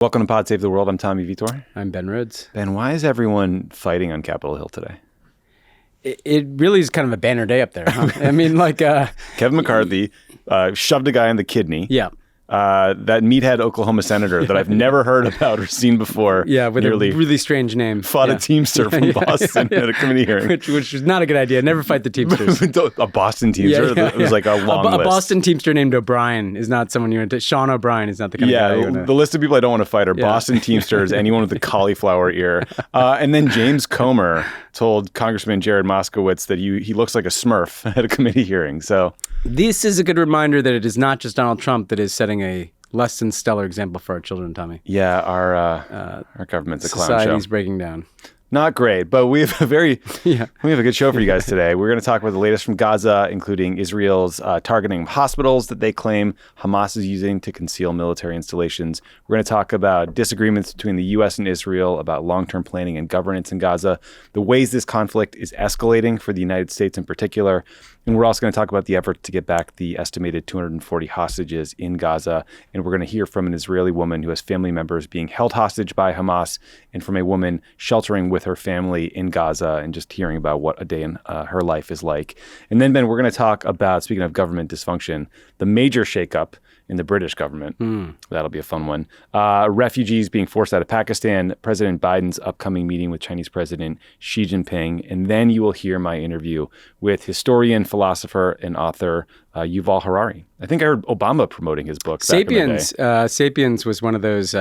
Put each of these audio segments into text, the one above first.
Welcome to Pod Save the World. I'm Tommy Vietor. I'm Ben Rhodes. Ben, why is everyone fighting on Capitol Hill today? It really is kind of a banner day up there. Huh? I mean, Kevin McCarthy shoved a guy in the kidney. Yeah. That meathead Oklahoma senator that I've never heard about or seen before. Yeah, with a really strange name. Fought a Teamster from Boston at a committee hearing. Which was not a good idea. Never fight the Teamsters. A Boston Teamster? It was like a long list. A Boston Teamster named O'Brien is not someone you want to... Sean O'Brien is not the kind of guy you want to... The list of people I don't want to fight are Boston Teamsters, anyone with a cauliflower ear. And then James Comer told Congressman Jared Moskowitz that he looks like a Smurf at a committee hearing. So this is a good reminder that it is not just Donald Trump that is setting a less than stellar example for our children, Tommy. Yeah, our government's a clown show. Society's breaking down. Not great, but we have a good show for you guys today. We're going to talk about the latest from Gaza, including Israel's targeting of hospitals that they claim Hamas is using to conceal military installations. We're going to talk about disagreements between the U.S. and Israel about long-term planning and governance in Gaza, the ways this conflict is escalating for the United States in particular. And we're also going to talk about the effort to get back the estimated 240 hostages in Gaza. And we're going to hear from an Israeli woman who has family members being held hostage by Hamas, and from a woman sheltering with her family in Gaza, and just hearing about what a day in her life is like. And then, Ben, we're going to talk about, speaking of government dysfunction, the major shakeup in the British government. That'll be a fun one. Refugees being forced out of Pakistan, President Biden's upcoming meeting with Chinese President Xi Jinping. And then you will hear my interview with historian, philosopher, and author Yuval Harari. I think I heard Obama promoting his book. Sapiens. Sapiens was one of those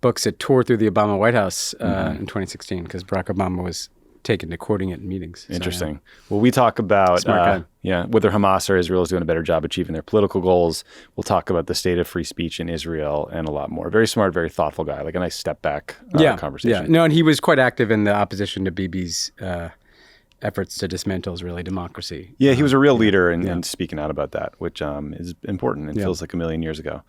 books that tore through the Obama White House in 2016 because Barack Obama was taken to quoting it in meetings. Interesting. So, yeah. Well, we talk about whether Hamas or Israel is doing a better job achieving their political goals. We'll talk about the state of free speech in Israel and a lot more. Very smart, very thoughtful guy. Like a nice step back conversation. Yeah. No, and he was quite active in the opposition to Bibi's efforts to dismantle Israeli democracy. Yeah, he was a real leader in speaking out about that, which is important and feels like a million years ago.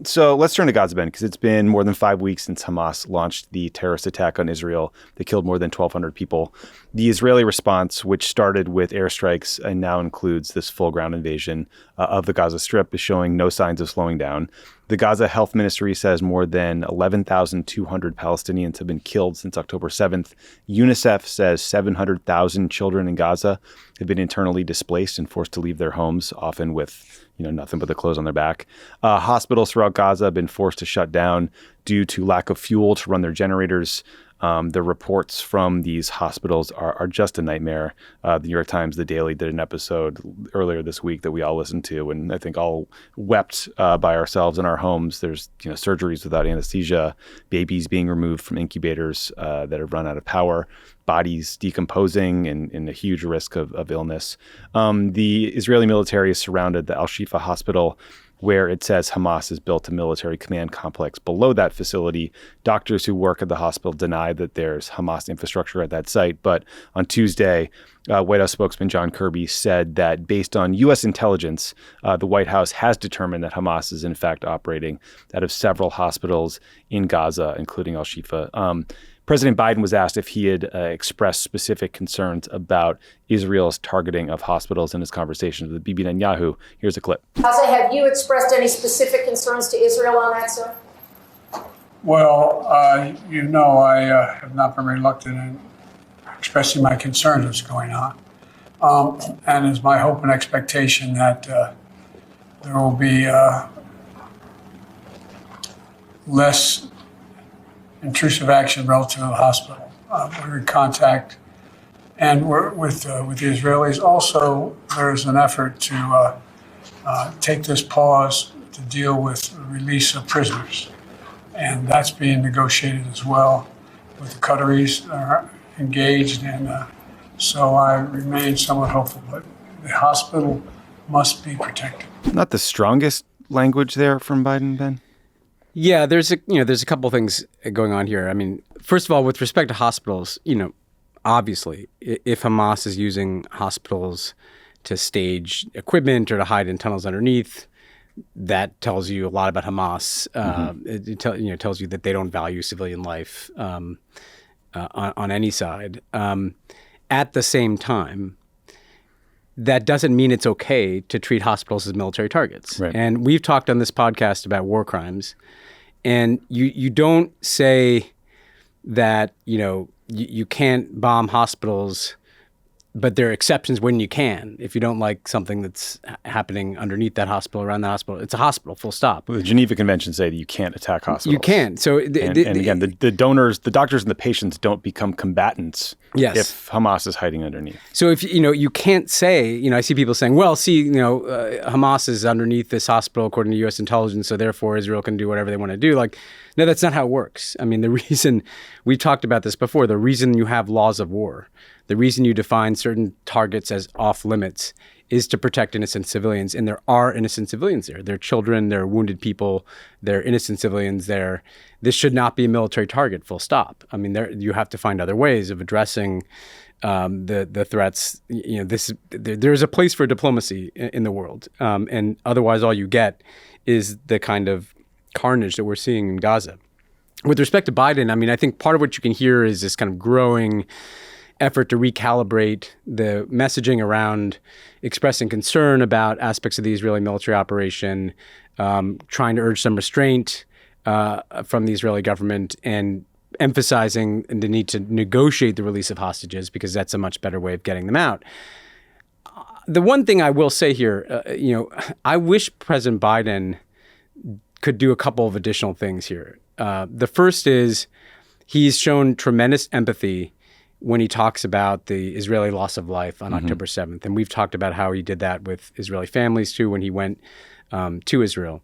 So let's turn to Gaza, Ben, because it's been more than 5 weeks since Hamas launched the terrorist attack on Israel. They killed more than 1,200 people. The Israeli response, which started with airstrikes and now includes this full ground invasion of the Gaza Strip, is showing no signs of slowing down. The Gaza Health Ministry says more than 11,200 Palestinians have been killed since October 7th. UNICEF says 700,000 children in Gaza have been internally displaced and forced to leave their homes, often with nothing but the clothes on their back. Hospitals throughout Gaza have been forced to shut down due to lack of fuel to run their generators. The reports from these hospitals are just a nightmare. The New York Times, The Daily did an episode earlier this week that we all listened to, and I think all wept by ourselves in our homes. There's surgeries without anesthesia, babies being removed from incubators that have run out of power, bodies decomposing and a huge risk of illness. The Israeli military has surrounded the Al-Shifa hospital, where it says Hamas has built a military command complex below that facility. Doctors who work at the hospital deny that there's Hamas infrastructure at that site. But on Tuesday, White House spokesman John Kirby said that based on U.S. intelligence, the White House has determined that Hamas is in fact operating out of several hospitals in Gaza, including Al-Shifa. President Biden was asked if he had expressed specific concerns about Israel's targeting of hospitals in his conversations with Bibi Netanyahu. Here's a clip. Asa, have you expressed any specific concerns to Israel on that, sir? Well, I have not been reluctant in expressing my concerns what's going on. And it's my hope and expectation that there will be less intrusive action relative to the hospital. We're in contact and we're with the Israelis. Also, there's an effort to take this pause to deal with the release of prisoners. And that's being negotiated as well with the Qataris that are engaged. And so I remain somewhat hopeful, but the hospital must be protected. Not the strongest language there from Biden, Ben? Yeah, there's a couple things going on here. I mean, first of all, with respect to hospitals, obviously, if Hamas is using hospitals to stage equipment or to hide in tunnels underneath, that tells you a lot about Hamas. It tells you that they don't value civilian life on any side. At the same time, that doesn't mean it's okay to treat hospitals as military targets. Right. And we've talked on this podcast about war crimes. And you don't say that, you can't bomb hospitals, but there are exceptions when you can. If you don't like something that's happening underneath that hospital, around that hospital, it's a hospital, full stop. Well, the Geneva Conventions say that you can't attack hospitals. You can. So, and again, the donors, the doctors and the patients don't become combatants if Hamas is hiding underneath. So if, you can't say, I see people saying, well, see, Hamas is underneath this hospital according to U.S. intelligence, so therefore Israel can do whatever they want to do. Like, no, that's not how it works. I mean, the reason, we talked about this before, the reason you have laws of war, the reason you define certain targets as off limits is to protect innocent civilians. And there are innocent civilians there. There are children, there are wounded people, there are innocent civilians there. This should not be a military target, full stop. I mean, you have to find other ways of addressing the threats. There's a place for diplomacy in the world. And otherwise, all you get is the kind of carnage that we're seeing in Gaza. With respect to Biden, I mean, I think part of what you can hear is this kind of growing effort to recalibrate the messaging around expressing concern about aspects of the Israeli military operation, trying to urge some restraint from the Israeli government, and emphasizing the need to negotiate the release of hostages because that's a much better way of getting them out. The one thing I will say here, I wish President Biden could do a couple of additional things here. The first is he's shown tremendous empathy when he talks about the Israeli loss of life on October 7th. And we've talked about how he did that with Israeli families too when he went to Israel.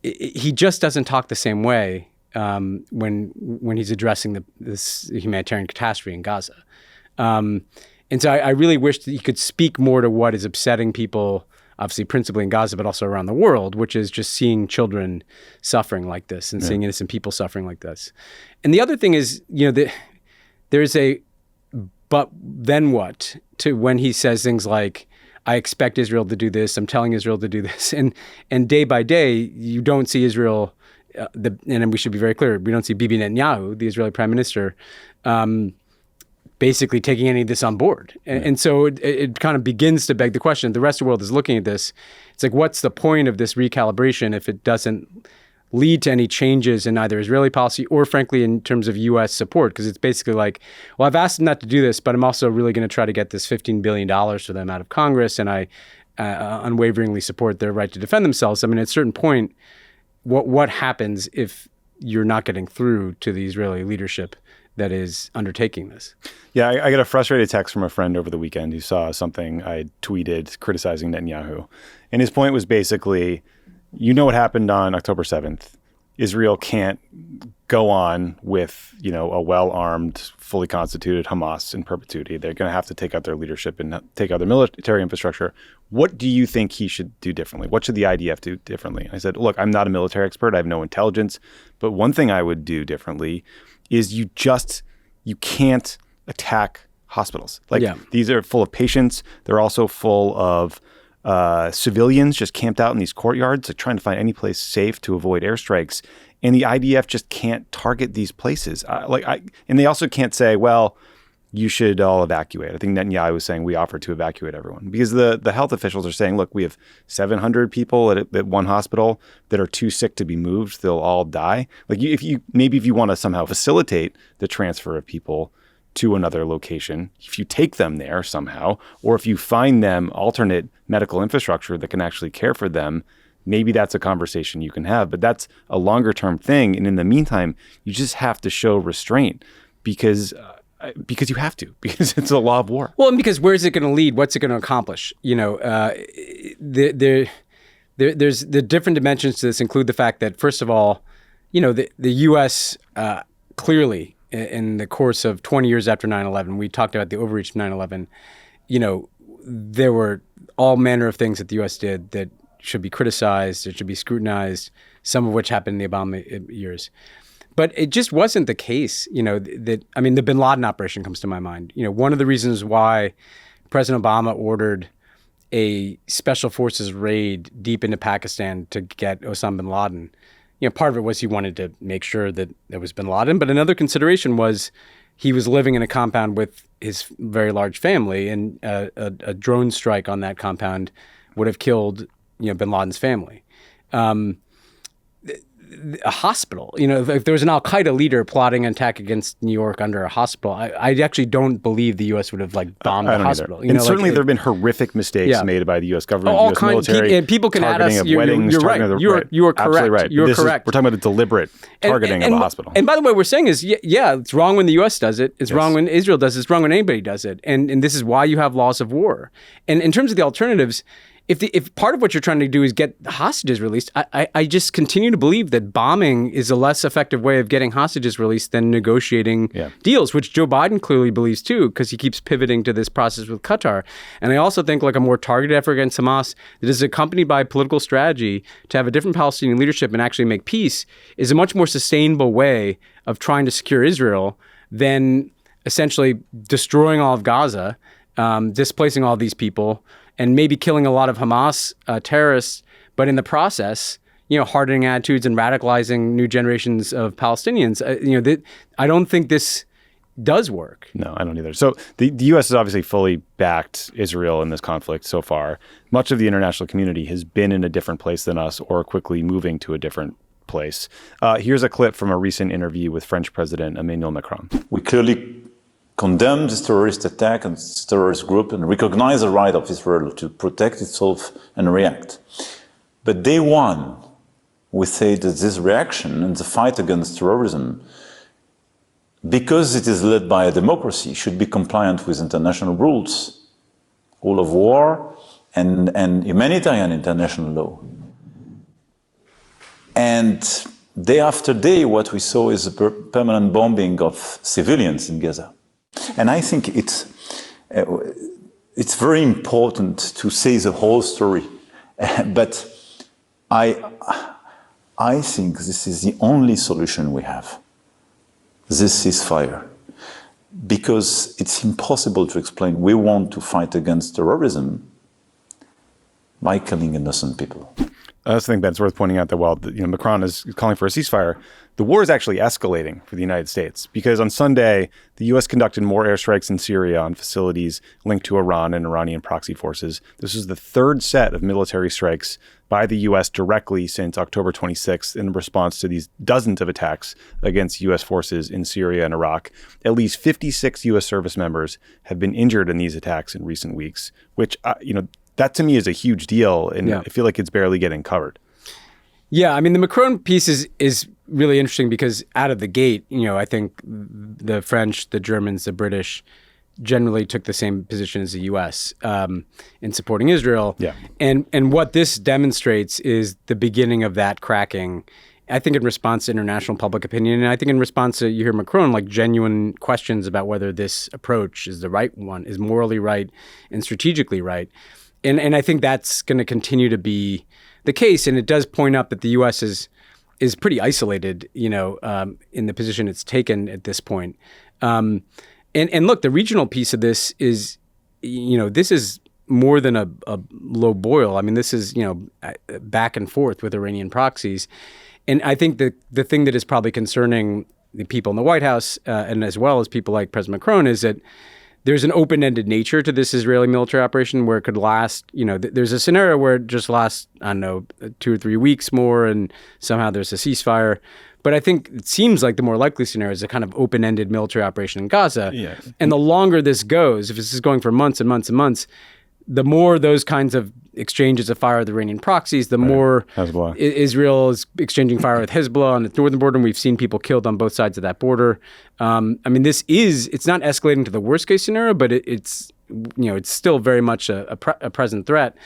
He just doesn't talk the same way when he's addressing this humanitarian catastrophe in Gaza. And so I really wish that he could speak more to what is upsetting people, obviously principally in Gaza, but also around the world, which is just seeing children suffering like this and seeing innocent people suffering like this. And the other thing is, there's a but then what to when he says things like, I expect Israel to do this, I'm telling Israel to do this. And day by day, you don't see Israel, and we should be very clear, we don't see Bibi Netanyahu, the Israeli prime minister, basically taking any of this on board. And so it kind of begins to beg the question, the rest of the world is looking at this, it's like, what's the point of this recalibration if it doesn't lead to any changes in either Israeli policy or, frankly, in terms of U.S. support? Because it's basically like, well, I've asked them not to do this, but I'm also really going to try to get this $15 billion for them out of Congress, and I unwaveringly support their right to defend themselves. I mean, at a certain point, what happens if you're not getting through to the Israeli leadership that is undertaking this? Yeah, I got a frustrated text from a friend over the weekend who saw something I tweeted criticizing Netanyahu. And his point was basically, what happened on October 7th. Israel can't go on with, a well-armed, fully constituted Hamas in perpetuity. They're going to have to take out their leadership and take out their military infrastructure. What do you think he should do differently? What should the IDF do differently? And I said, look, I'm not a military expert. I have no intelligence. But one thing I would do differently is you can't attack hospitals. These are full of patients. They're also full of civilians just camped out in these courtyards, trying to find any place safe to avoid airstrikes. And the IDF just can't target these places. And they also can't say, well, you should all evacuate. I think Netanyahu was saying we offered to evacuate everyone because the health officials are saying, look, we have 700 people at one hospital that are too sick to be moved. They'll all die. If you want to somehow facilitate the transfer of people to another location, if you take them there somehow, or if you find them alternate medical infrastructure that can actually care for them, maybe that's a conversation you can have. But that's a longer term thing. And in the meantime, you just have to show restraint because you have to, because it's a law of war. Well, and because where is it going to lead? What's it going to accomplish? There's the different dimensions to this include the fact that, first of all, the U.S. Clearly, in the course of 20 years after 9/11, we talked about the overreach of 9/11, there were all manner of things that the U.S. did that should be criticized, that should be scrutinized, some of which happened in the Obama years. But it just wasn't the case, the Bin Laden operation comes to my mind. One of the reasons why President Obama ordered a special forces raid deep into Pakistan to get Osama bin Laden, part of it was he wanted to make sure that there was bin Laden, but another consideration was he was living in a compound with his very large family, and a drone strike on that compound would have killed, bin Laden's family. a hospital. If there was an Al-Qaeda leader plotting an attack against New York under a hospital, I actually don't believe the U.S. would have bombed the hospital. And certainly there have been horrific mistakes made by the U.S. government, the U.S. military. And people can add us. You're right. You are correct. Absolutely right. You're correct. We're talking about a deliberate targeting of a hospital. And by the way, we're saying is, it's wrong when the U.S. does it. It's wrong when Israel does it. It's wrong when anybody does it. And this is why you have laws of war. And in terms of the alternatives, if part of what you're trying to do is get hostages released, I just continue to believe that bombing is a less effective way of getting hostages released than negotiating deals, which Joe Biden clearly believes too, because he keeps pivoting to this process with Qatar. And I also think a more targeted effort against Hamas that is accompanied by political strategy to have a different Palestinian leadership and actually make peace is a much more sustainable way of trying to secure Israel than essentially destroying all of Gaza, displacing all these people, and maybe killing a lot of Hamas terrorists, but in the process, hardening attitudes and radicalizing new generations of Palestinians. I don't think this does work. No, I don't either. So the U.S. has obviously fully backed Israel in this conflict so far. Much of the international community has been in a different place than us or quickly moving to a different place. Here's a clip from a recent interview with French President Emmanuel Macron. We clearly condemn this terrorist attack and this terrorist group and recognize the right of Israel to protect itself and react. But day one, we say that this reaction and the fight against terrorism, because it is led by a democracy, should be compliant with international rules, rule of war and humanitarian international law. And day after day, what we saw is a permanent bombing of civilians in Gaza. And I think it's very important to say the whole story, but I think this is the only solution we have, this ceasefire, because it's impossible to explain we want to fight against terrorism by killing innocent people. I also think, Ben, it's worth pointing out that while Macron is calling for a ceasefire, the war is actually escalating for the United States, because on Sunday, the U.S. conducted more airstrikes in Syria on facilities linked to Iran and Iranian proxy forces. This is the third set of military strikes by the U.S. directly since October 26th in response to these dozens of attacks against U.S. forces in Syria and Iraq. At least 56 U.S. service members have been injured in these attacks in recent weeks, which, that to me is a huge deal, and I feel like it's barely getting covered. Yeah, I mean, the Macron piece is really interesting because out of the gate, I think the French, the Germans, the British generally took the same position as the U.S. In supporting Israel. Yeah. And what this demonstrates is the beginning of that cracking, I think in response to international public opinion, and I think in response to, you hear Macron, genuine questions about whether this approach is the right one, is morally right and strategically right. And I think that's going to continue to be the case. And it does point up that the U.S. is pretty isolated, in the position it's taken at this point. And look, the regional piece of this is, this is more than a low boil. I mean, this is, back and forth with Iranian proxies. And I think the thing that is probably concerning the people in the White House, and as well as people like President Macron, is that there's an open-ended nature to this Israeli military operation where it could last, there's a scenario where it just lasts, 2 or 3 weeks more, and somehow there's a ceasefire. But I think it seems like the more likely scenario is a kind of open-ended military operation in Gaza. Yeah. And the longer this goes, if this is going for months and months and months, the more those kinds of exchanges of fire with Iranian proxies, the more Israel is exchanging fire with Hezbollah on the northern border, and we've seen people killed on both sides of that border. It's not escalating to the worst case scenario, but it's still very much a present threat.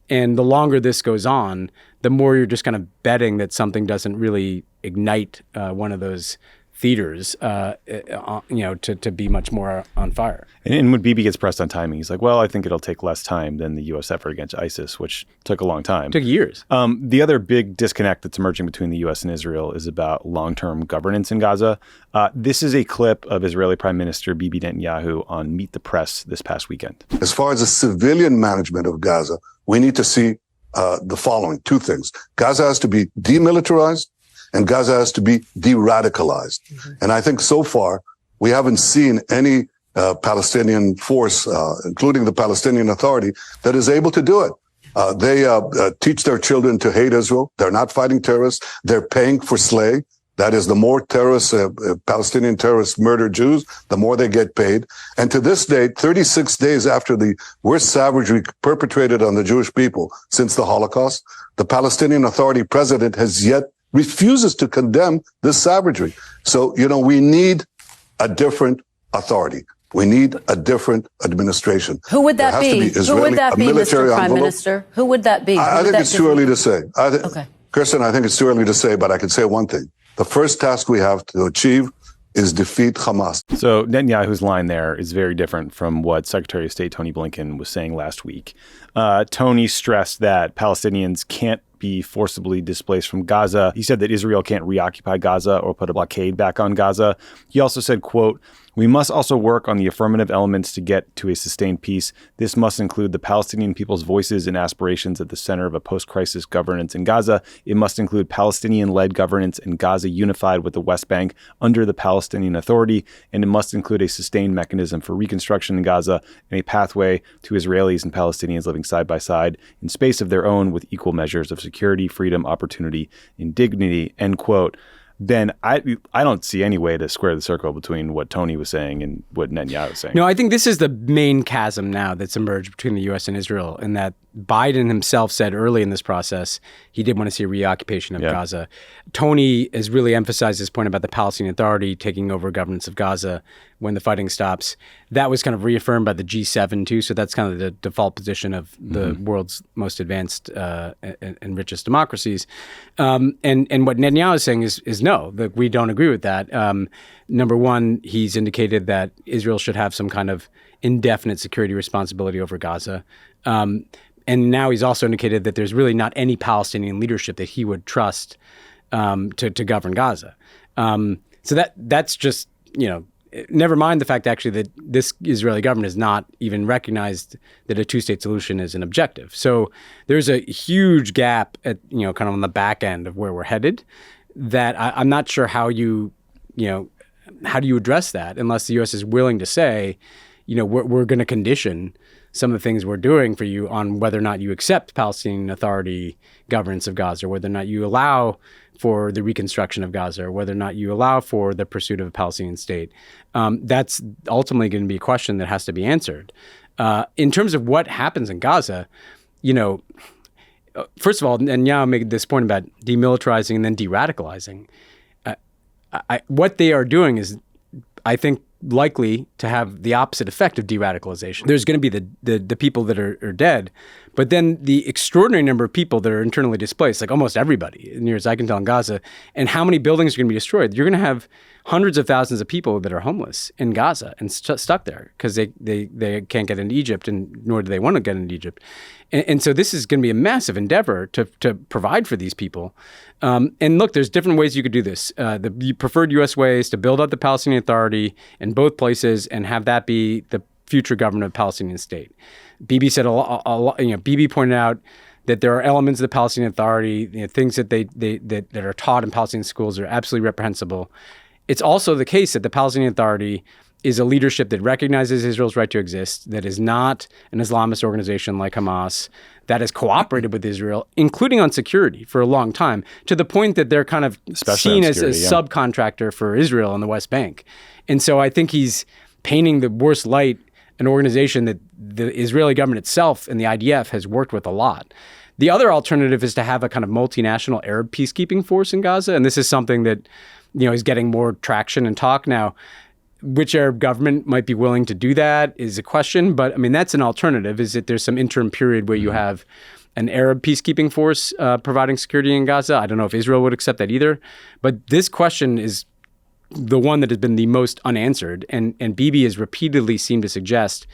And the longer this goes on, the more you're just kind of betting that something doesn't really ignite one of those theaters, to be much more on fire. And when Bibi gets pressed on timing, he's like, well, I think it'll take less time than the U.S. effort against ISIS, which took a long time. It took years. The other big disconnect that's emerging between the U.S. and Israel is about long-term governance in Gaza. This is a clip of Israeli Prime Minister Bibi Netanyahu on Meet the Press this past weekend. As far as the civilian management of Gaza, we need to see the following two things. Gaza has to be demilitarized, and Gaza has to be de-radicalized. Mm-hmm. And I think so far, we haven't seen any Palestinian force, including the Palestinian Authority, that is able to do it. They teach their children to hate Israel. They're not fighting terrorists. They're paying for slay. That is, the more terrorists, Palestinian terrorists murder Jews, the more they get paid. And to this date, 36 days after the worst savagery perpetrated on the Jewish people since the Holocaust, the Palestinian Authority president refuses to condemn this savagery. So, we need a different authority. We need a different administration. Who would that be? Who would that be, Mr. Prime Minister? Who would that be? I think it's too early to say. Okay. Kirsten, I think it's too early to say, but I can say one thing. The first task we have to achieve is defeat Hamas. So Netanyahu's line there is very different from what Secretary of State Tony Blinken was saying last week. Tony stressed that Palestinians can't be forcibly displaced from Gaza. He said that Israel can't reoccupy Gaza or put a blockade back on Gaza. He also said, quote, "We must also work on the affirmative elements to get to a sustained peace. This must include the Palestinian people's voices and aspirations at the center of a post-crisis governance in Gaza. It must include Palestinian-led governance in Gaza unified with the West Bank under the Palestinian Authority, and it must include a sustained mechanism for reconstruction in Gaza and a pathway to Israelis and Palestinians living side by side in space of their own with equal measures of security, freedom, opportunity, and dignity," end quote. Ben, I don't see any way to square the circle between what Tony was saying and what Netanyahu was saying. No, I think this is the main chasm now that's emerged between the U.S. and Israel, in that Biden himself said early in this process he did want to see a reoccupation of Gaza. Tony has really emphasized his point about the Palestinian Authority taking over governance of Gaza when the fighting stops. That was kind of reaffirmed by the G7 too, so that's kind of the default position of the world's most advanced and richest democracies. And what Netanyahu is saying is no, that we don't agree with that. Number one, he's indicated that Israel should have some kind of indefinite security responsibility over Gaza. And now he's also indicated that there's really not any Palestinian leadership that he would trust to govern Gaza. So that's just, never mind the fact actually that this Israeli government has not even recognized that a two-state solution is an objective. So there's a huge gap at, kind of on the back end of where we're headed that I'm not sure how do you address that unless the U.S. is willing to say, we're going to condition some of the things we're doing for you on whether or not you accept Palestinian Authority governance of Gaza, or whether or not you allow for the reconstruction of Gaza, or whether or not you allow for the pursuit of a Palestinian state. That's ultimately going to be a question that has to be answered. In terms of what happens in Gaza, first of all, and now I made this point about demilitarizing and then de-radicalizing. What they are doing is, I think, likely to have the opposite effect of de-radicalization. There's going to be the people that are dead, but then the extraordinary number of people that are internally displaced, like almost everybody, near as I can tell, in Gaza, and how many buildings are going to be destroyed. You're going to have hundreds of thousands of people that are homeless in Gaza and stuck there because they can't get into Egypt, and nor do they want to get into Egypt. And so this is going to be a massive endeavor to provide for these people. And look, there's different ways you could do this. The preferred U.S. way is to build out the Palestinian Authority in both places and have that be the future government of the Palestinian state. Bibi said a lot. Bibi pointed out that there are elements of the Palestinian Authority, things that that are taught in Palestinian schools are absolutely reprehensible. It's also the case that the Palestinian Authority is a leadership that recognizes Israel's right to exist, that is not an Islamist organization like Hamas, that has cooperated with Israel, including on security for a long time, to the point that they're kind of seen as a subcontractor for Israel in the West Bank. And so I think he's painting the worst light an organization that the Israeli government itself and the IDF has worked with a lot. The other alternative is to have a kind of multinational Arab peacekeeping force in Gaza, and this is something that is getting more traction and talk now. Which Arab government might be willing to do that is a question, but I mean, that's an alternative, is that there's some interim period where you have an Arab peacekeeping force providing security in Gaza. I don't know if Israel would accept that either, but this question is the one that has been the most unanswered, and Bibi has repeatedly seemed to suggest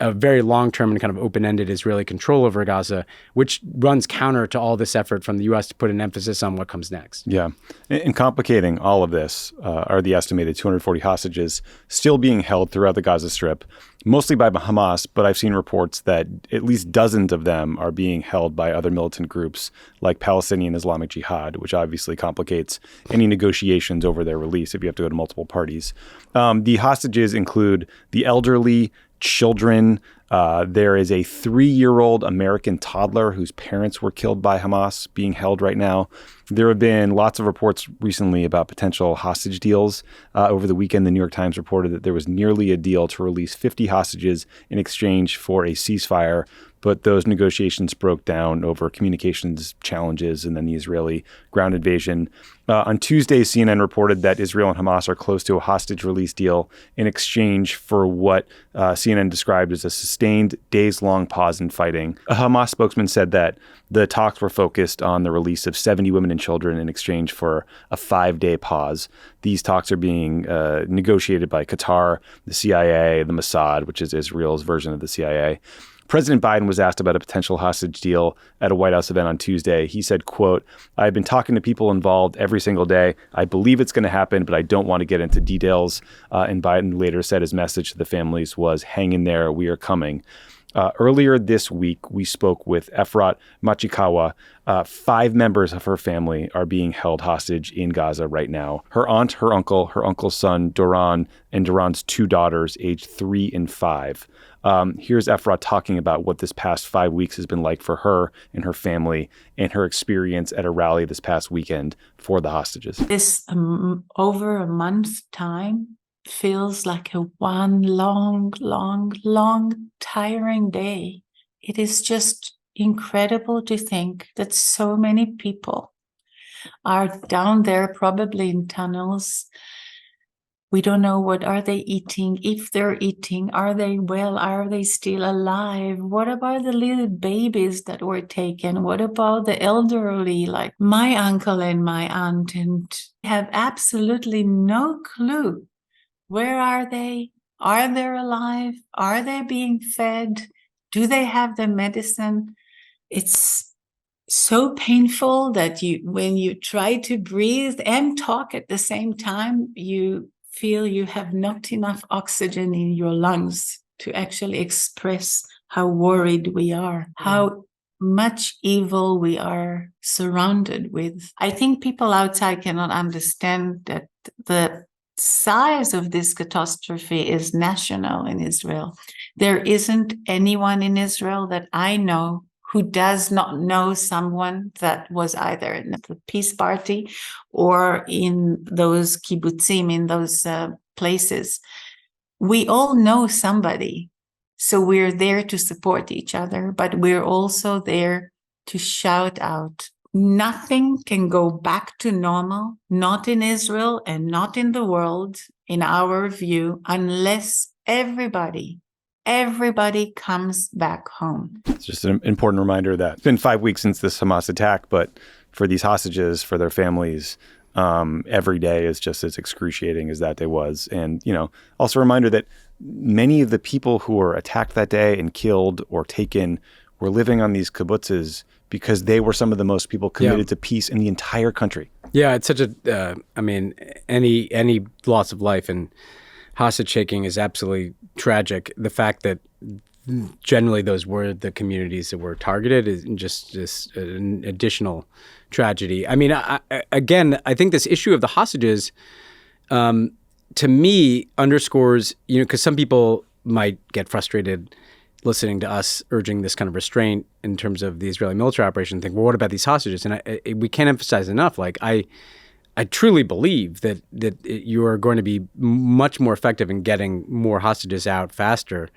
a very long-term and kind of open-ended Israeli control over Gaza, which runs counter to all this effort from the U.S. to put an emphasis on what comes next. Yeah. And complicating all of this are the estimated 240 hostages still being held throughout the Gaza Strip, mostly by Hamas, but I've seen reports that at least dozens of them are being held by other militant groups like Palestinian Islamic Jihad, which obviously complicates any negotiations over their release if you have to go to multiple parties. The hostages include the elderly, children, There is a 3-year-old American toddler whose parents were killed by Hamas being held right now. There have been lots of reports recently about potential hostage deals. Over the weekend, the New York Times reported that there was nearly a deal to release 50 hostages in exchange for a ceasefire, but those negotiations broke down over communications challenges and then the Israeli ground invasion. On Tuesday, CNN reported that Israel and Hamas are close to a hostage release deal in exchange for what CNN described as a sustained days-long pause in fighting. A Hamas spokesman said that the talks were focused on the release of 70 women and children in exchange for a 5-day pause. These talks are being negotiated by Qatar, the CIA, the Mossad, which is Israel's version of the CIA. President Biden was asked about a potential hostage deal at a White House event on Tuesday. He said, quote, "I've been talking to people involved every single day. I believe it's going to happen, but I don't want to get into details." And Biden later said his message to the families was, "Hang in there, we are coming." Earlier this week, we spoke with Efrat Machikawa. 5 members of her family are being held hostage in Gaza right now. Her aunt, her uncle's son, Doron, and Doron's 2 daughters, aged 3 and 5. Here's Efrat talking about what this past 5 weeks has been like for her and her family and her experience at a rally this past weekend for the hostages. This over a month time feels like a one long, tiring day. It is just incredible to think that so many people are down there, probably in tunnels. We don't know what are they eating, if they're eating, are they well, are they still alive? What about the little babies that were taken? What about the elderly, like my uncle and my aunt, and have absolutely no clue. Where are they? Are they alive? Are they being fed? Do they have the medicine? It's so painful that when you try to breathe and talk at the same time, you feel you have not enough oxygen in your lungs to actually express how worried we are, how much evil we are surrounded with. I think people outside cannot understand that the size of this catastrophe is national in Israel. There isn't anyone in Israel that I know who does not know someone that was either in the peace party or in those kibbutzim, in those places. We all know somebody. So we're there to support each other, but we're also there to shout out. Nothing can go back to normal, not in Israel and not in the world, in our view, unless everybody comes back home. It's just an important reminder that it's been 5 weeks since this Hamas attack, but for these hostages, for their families, every day is just as excruciating as that day was. And, also a reminder that many of the people who were attacked that day and killed or taken were living on these kibbutzes because they were some of the most people committed to peace in the entire country. Yeah, it's such a, any loss of life and hostage taking is absolutely tragic. The fact that generally those were the communities that were targeted is just an additional tragedy. I mean, I think this issue of the hostages, to me, underscores, because some people might get frustrated listening to us urging this kind of restraint in terms of the Israeli military operation, think, well, what about these hostages? And we can't emphasize enough, I truly believe that you are going to be much more effective in getting more hostages out faster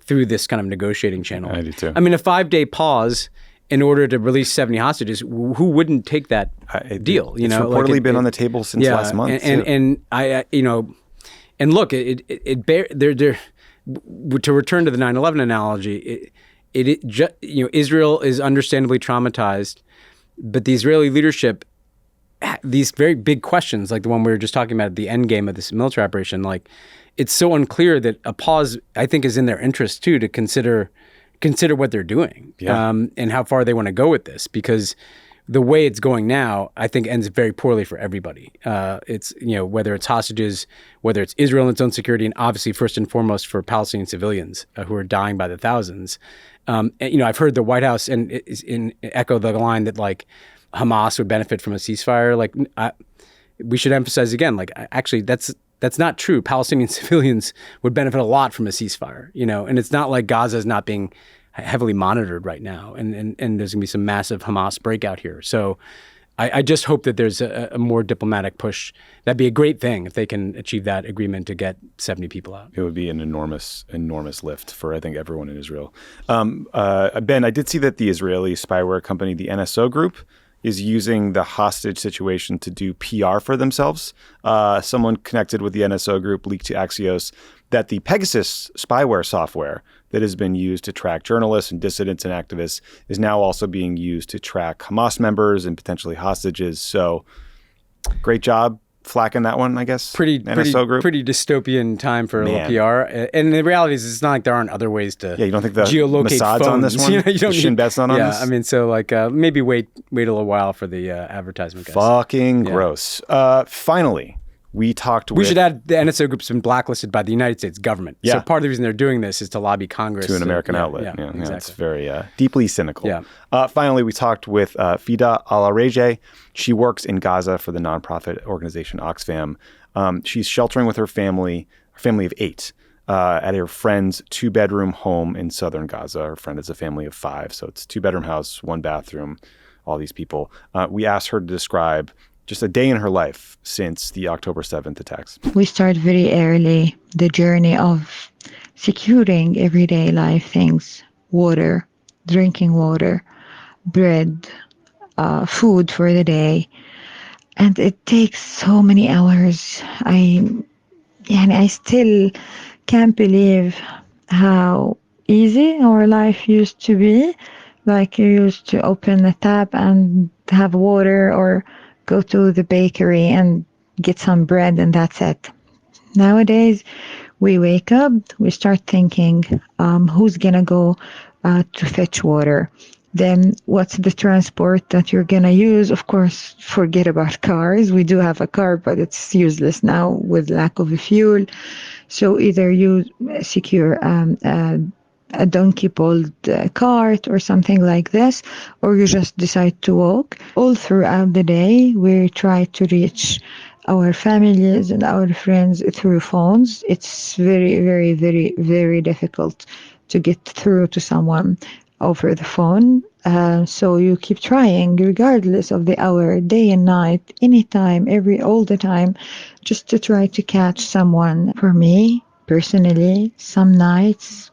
through this kind of negotiating channel. I do too. I mean, a 5-day pause in order to release 70 hostages, who wouldn't take that deal? It's reportedly been on the table since last month. And look, to return to the 9/11 analogy, Israel is understandably traumatized, but the Israeli leadership, these very big questions, like the one we were just talking about at the end game of this military operation, it's so unclear that a pause, I think, is in their interest too, to consider what they're doing, and how far they want to go with this, because the way it's going now, I think, ends very poorly for everybody. It's, whether it's hostages, whether it's Israel and its own security, and obviously first and foremost for Palestinian civilians who are dying by the thousands. I've heard the White House and echo the line that Hamas would benefit from a ceasefire. We should emphasize again, actually that's that's not true. Palestinian civilians would benefit a lot from a ceasefire, and it's not like Gaza is not being heavily monitored right now, and there's going to be some massive Hamas breakout here. So I just hope that there's a more diplomatic push. That'd be a great thing if they can achieve that agreement to get 70 people out. It would be an enormous lift for, I think, everyone in Israel. Ben, I did see that the Israeli spyware company, the NSO Group, is using the hostage situation to do PR for themselves. Someone connected with the NSO Group leaked to Axios that the Pegasus spyware software that has been used to track journalists and dissidents and activists is now also being used to track Hamas members and potentially hostages. So great job flacking that one, I guess. NSO Group. Pretty dystopian time for a little PR. And the reality is, it's not like there aren't other ways to you don't think the geolocate Mossad's phones on this one? You don't Shin Bet's not on this? Yeah, I mean, so maybe wait a little while for the advertisement, guys. Fucking gross. Finally, we talked with... We should add the NSO Group's been blacklisted by the United States government. Yeah. So part of the reason they're doing this is to lobby Congress. To an American outlet. Yeah, exactly. It's very deeply cynical. Yeah. Finally, we talked with Fida Al-Arege. She works in Gaza for the nonprofit organization Oxfam. She's sheltering with her family of 8, at her friend's 2-bedroom home in southern Gaza. Her friend is a family of 5, so it's 2-bedroom house, 1 bathroom, all these people. We asked her to describe just a day in her life since the October 7th attacks. We start very early the journey of securing everyday life things: water, drinking water, bread, food for the day. And it takes so many hours. I still can't believe how easy our life used to be. Like, you used to open the tap and have water, or go to the bakery and get some bread, and that's it. Nowadays, we wake up, we start thinking, who's going to go to fetch water? Then what's the transport that you're going to use? Of course, forget about cars. We do have a car, but it's useless now with lack of fuel. So either you secure a donkey-pulled cart or something like this, or you just decide to walk. All throughout the day, we try to reach our families and our friends through phones. It's very, very, very, very difficult to get through to someone over the phone. So you keep trying, regardless of the hour, day and night, anytime, all the time, just to try to catch someone. For me, personally, some nights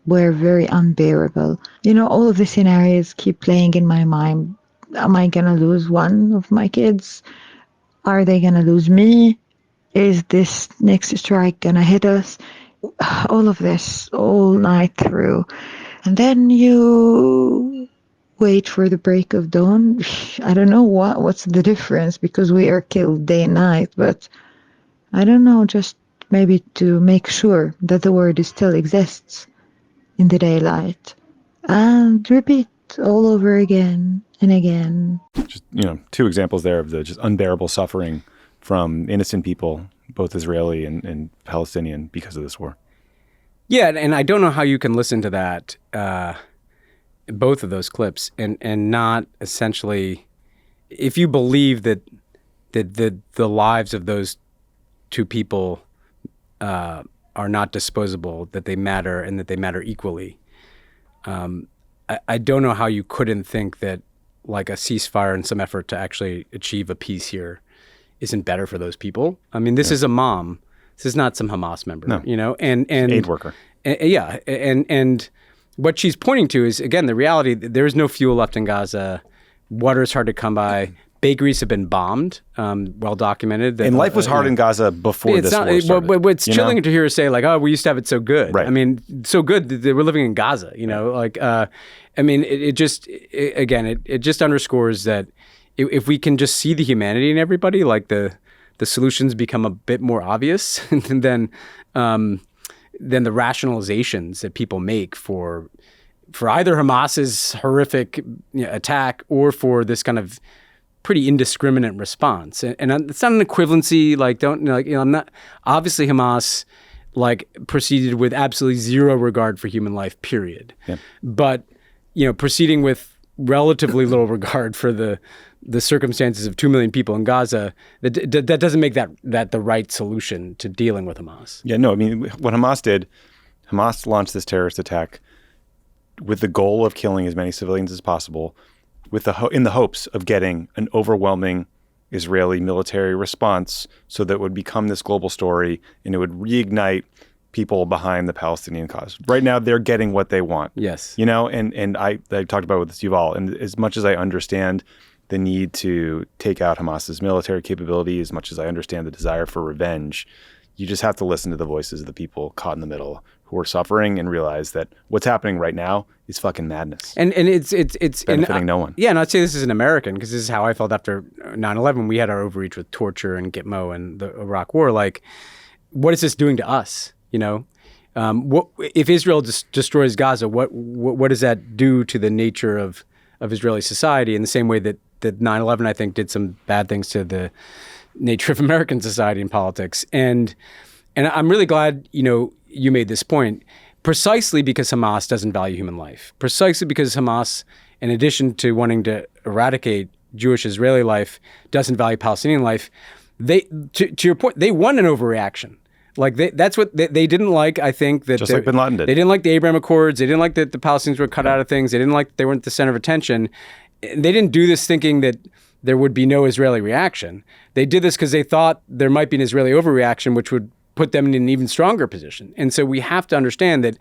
were very unbearable. All of the scenarios keep playing in my mind. Am I going to lose one of my kids? Are they going to lose me? Is this next strike going to hit us? All of this, all night through. And then you wait for the break of dawn. I don't know what's the difference, because we are killed day and night, but I don't know, just maybe to make sure that the word still exists in the daylight, and repeat all over again and again. Just, 2 examples there of the just unbearable suffering from innocent people, both Israeli and Palestinian, because of this war. Yeah, and I don't know how you can listen to that, both of those clips, and not essentially, if you believe that the lives of those 2 people are not disposable, that they matter, and that they matter equally. I don't know how you couldn't think that, like, a ceasefire and some effort to actually achieve a peace here isn't better for those people. I mean, this is a mom. This is not some Hamas member, and aid worker. And what she's pointing to is, again, the reality that there is no fuel left in Gaza. Water is hard to come by. Bakeries have been bombed, well documented. And life was hard in Gaza before this war started. What's chilling to hear her say, like, oh, we used to have it so good. Right. I mean, so good that they were living in Gaza, it just underscores that if we can just see the humanity in everybody, like the solutions become a bit more obvious, and then the rationalizations that people make for either Hamas's horrific attack or for this kind of pretty indiscriminate response. And it's not an equivalency, I'm not, obviously Hamas proceeded with absolutely zero regard for human life, period. Yeah. But, proceeding with relatively little regard for the the circumstances of 2 million people in Gaza, that doesn't make that the right solution to dealing with Hamas. Yeah, no, I mean, what Hamas did, Hamas launched this terrorist attack with the goal of killing as many civilians as possible, in the hopes of getting an overwhelming Israeli military response so that it would become this global story and it would reignite people behind the Palestinian cause. Right now, they're getting what they want. Yes. You know, and I talked about with this Yuval, and as much as I understand the need to take out Hamas's military capability, as much as I understand the desire for revenge, you just have to listen to the voices of the people caught in the middle who are suffering and realize that what's happening right now is fucking madness. And it's benefiting no one. Yeah, and I'd say this is an American, because this is how I felt after 9/11. We had our overreach with torture and Gitmo and the Iraq War. Like, what is this doing to us? You know, if Israel destroys Gaza, what does that do to the nature of Israeli society? In the same way that 9/11, I think, did some bad things to the nature of American society and politics. And I'm really glad, you made this point, precisely because Hamas doesn't value human life. Precisely because Hamas, in addition to wanting to eradicate Jewish Israeli life, doesn't value Palestinian life. To your point, they won an overreaction. Like that's what they didn't like. I think that just like Bin Laden did. They didn't like the Abraham Accords. They didn't like that the Palestinians were cut out of things. They didn't like they weren't the center of attention. They didn't do this thinking that there would be no Israeli reaction. They did this because they thought there might be an Israeli overreaction, which would put them in an even stronger position. And so we have to understand that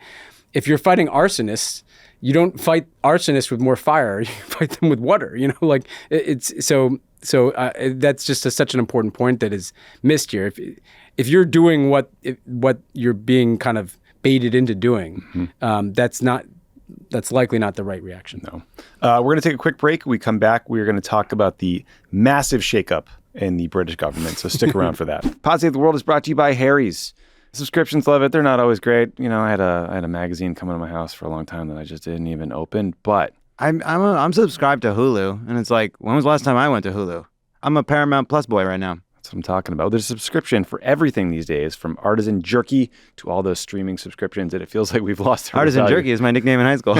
if you're fighting arsonists, you don't fight arsonists with more fire. You fight them with water. Like it's so. That's just such an important point that is missed here. If you're doing what you're being kind of baited into doing, that's likely not the right reaction. No. We're going to take a quick break. When we come back, we're going to talk about the massive shakeup in the British government. So stick around for that. Pod Save the World is brought to you by Harry's. Subscriptions, love it. They're not always great. I had a magazine coming to my house for a long time that I just didn't even open, but I'm subscribed to Hulu, and it's like, when was the last time I went to Hulu? I'm a Paramount Plus boy right now. That's what I'm talking about. There's a subscription for everything these days, from artisan jerky to all those streaming subscriptions, and it feels like we've lost Artisan jerky is my nickname in high school.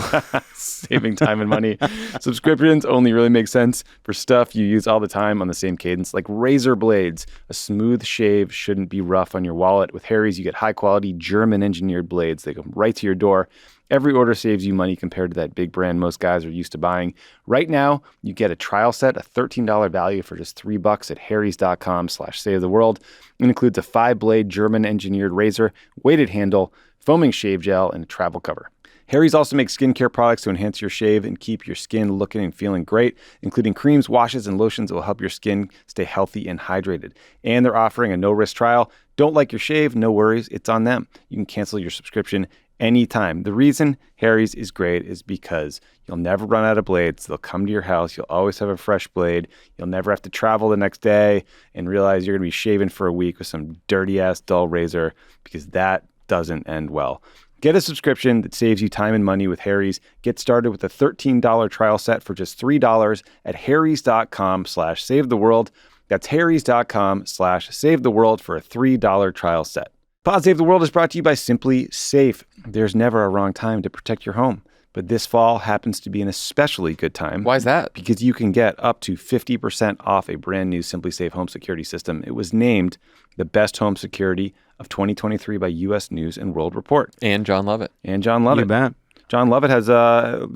Saving time and money. Subscriptions only really make sense for stuff you use all the time on the same cadence, like razor blades. A smooth shave shouldn't be rough on your wallet. With Harry's, you get high-quality, German-engineered blades. They come right to your door. Every order saves you money compared to that big brand most guys are used to buying. Right now, you get a trial set, a $13 value for just $3 at harrys.com/savetheworld. It includes a 5-blade German-engineered razor, weighted handle, foaming shave gel, and a travel cover. Harry's also makes skincare products to enhance your shave and keep your skin looking and feeling great, including creams, washes, and lotions that will help your skin stay healthy and hydrated. And they're offering a no-risk trial. Don't like your shave? No worries. It's on them. You can cancel your subscription anytime. The reason Harry's is great is because you'll never run out of blades. They'll come to your house. You'll always have a fresh blade. You'll never have to travel the next day and realize you're going to be shaving for a week with some dirty-ass dull razor, because that doesn't end well. Get a subscription that saves you time and money with Harry's. Get started with a $13 trial set for just $3 at harrys.com/savetheworld. That's harrys.com/savetheworld for a $3 trial set. Pod Save the World is brought to you by Simply Safe. There's never a wrong time to protect your home, but this fall happens to be an especially good time. Why is that? Because you can get up to 50% off a brand new Simply Safe home security system. It was named the best home security of 2023 by U.S. News and World Report. And John Lovett. You bet. John Lovett has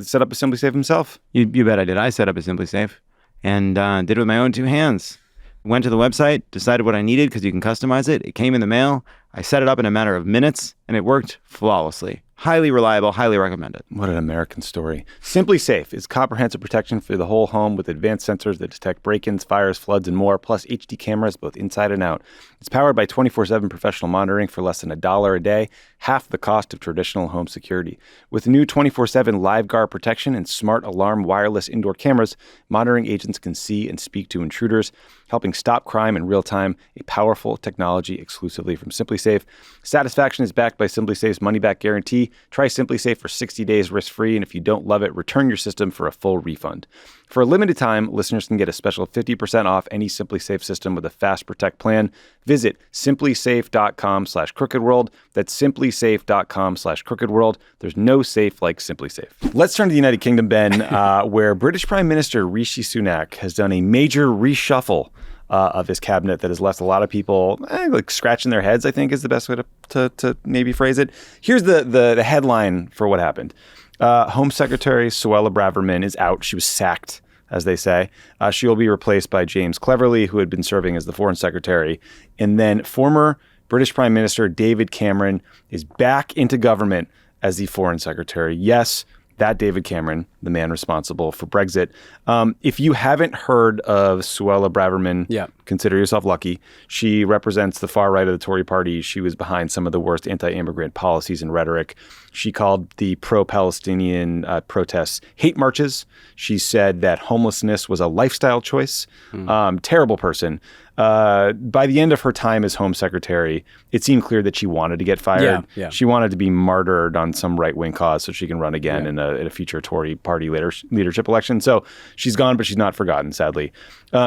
set up a Simply Safe himself. You bet I did. I set up a Simply Safe and did it with my own 2 hands. Went to the website, decided what I needed because you can customize it. It came in the mail. I set it up in a matter of minutes, and it worked flawlessly. Highly reliable, highly recommended. What an American story. Simply Safe is comprehensive protection for the whole home with advanced sensors that detect break-ins, fires, floods, and more, plus HD cameras both inside and out. It's powered by 24/7 professional monitoring for less than $1 a day, half the cost of traditional home security. With new 24/7 live guard protection and smart alarm wireless indoor cameras, monitoring agents can see and speak to intruders, helping stop crime in real time, a powerful technology exclusively from Simply Safe. Satisfaction is backed by Simply Safe's money-back guarantee. Try Simply Safe for 60 days risk-free, and if you don't love it, return your system for a full refund. For a limited time, listeners can get a special 50% off any Simply Safe system with a Fast Protect plan. Visit simplysafe.com/crookedworld. That's simplysafe.com/crookedworld. There's no safe like Simply Safe. Let's turn to the United Kingdom, Ben, where British Prime Minister Rishi Sunak has done a major reshuffle of his cabinet that has left a lot of people like scratching their heads, I think is the best way to maybe phrase it. Here's the headline for what happened. Home Secretary Suella Braverman is out. She was sacked, as they say. She will be replaced by James Cleverly, who had been serving as the Foreign Secretary. And then former British Prime Minister David Cameron is back into government as the Foreign Secretary. Yes, that David Cameron, the man responsible for Brexit. If you haven't heard of Suella Braverman, consider yourself lucky. She represents the far right of the Tory party. She was behind some of the worst anti-immigrant policies and rhetoric. She called the pro-Palestinian protests hate marches. She said that homelessness was a lifestyle choice. Terrible person. By the end of her time as Home Secretary, it seemed clear that she wanted to get fired. She wanted to be martyred on some right-wing cause so she can run again in a future Tory party leadership election. So she's gone, but she's not forgotten, sadly.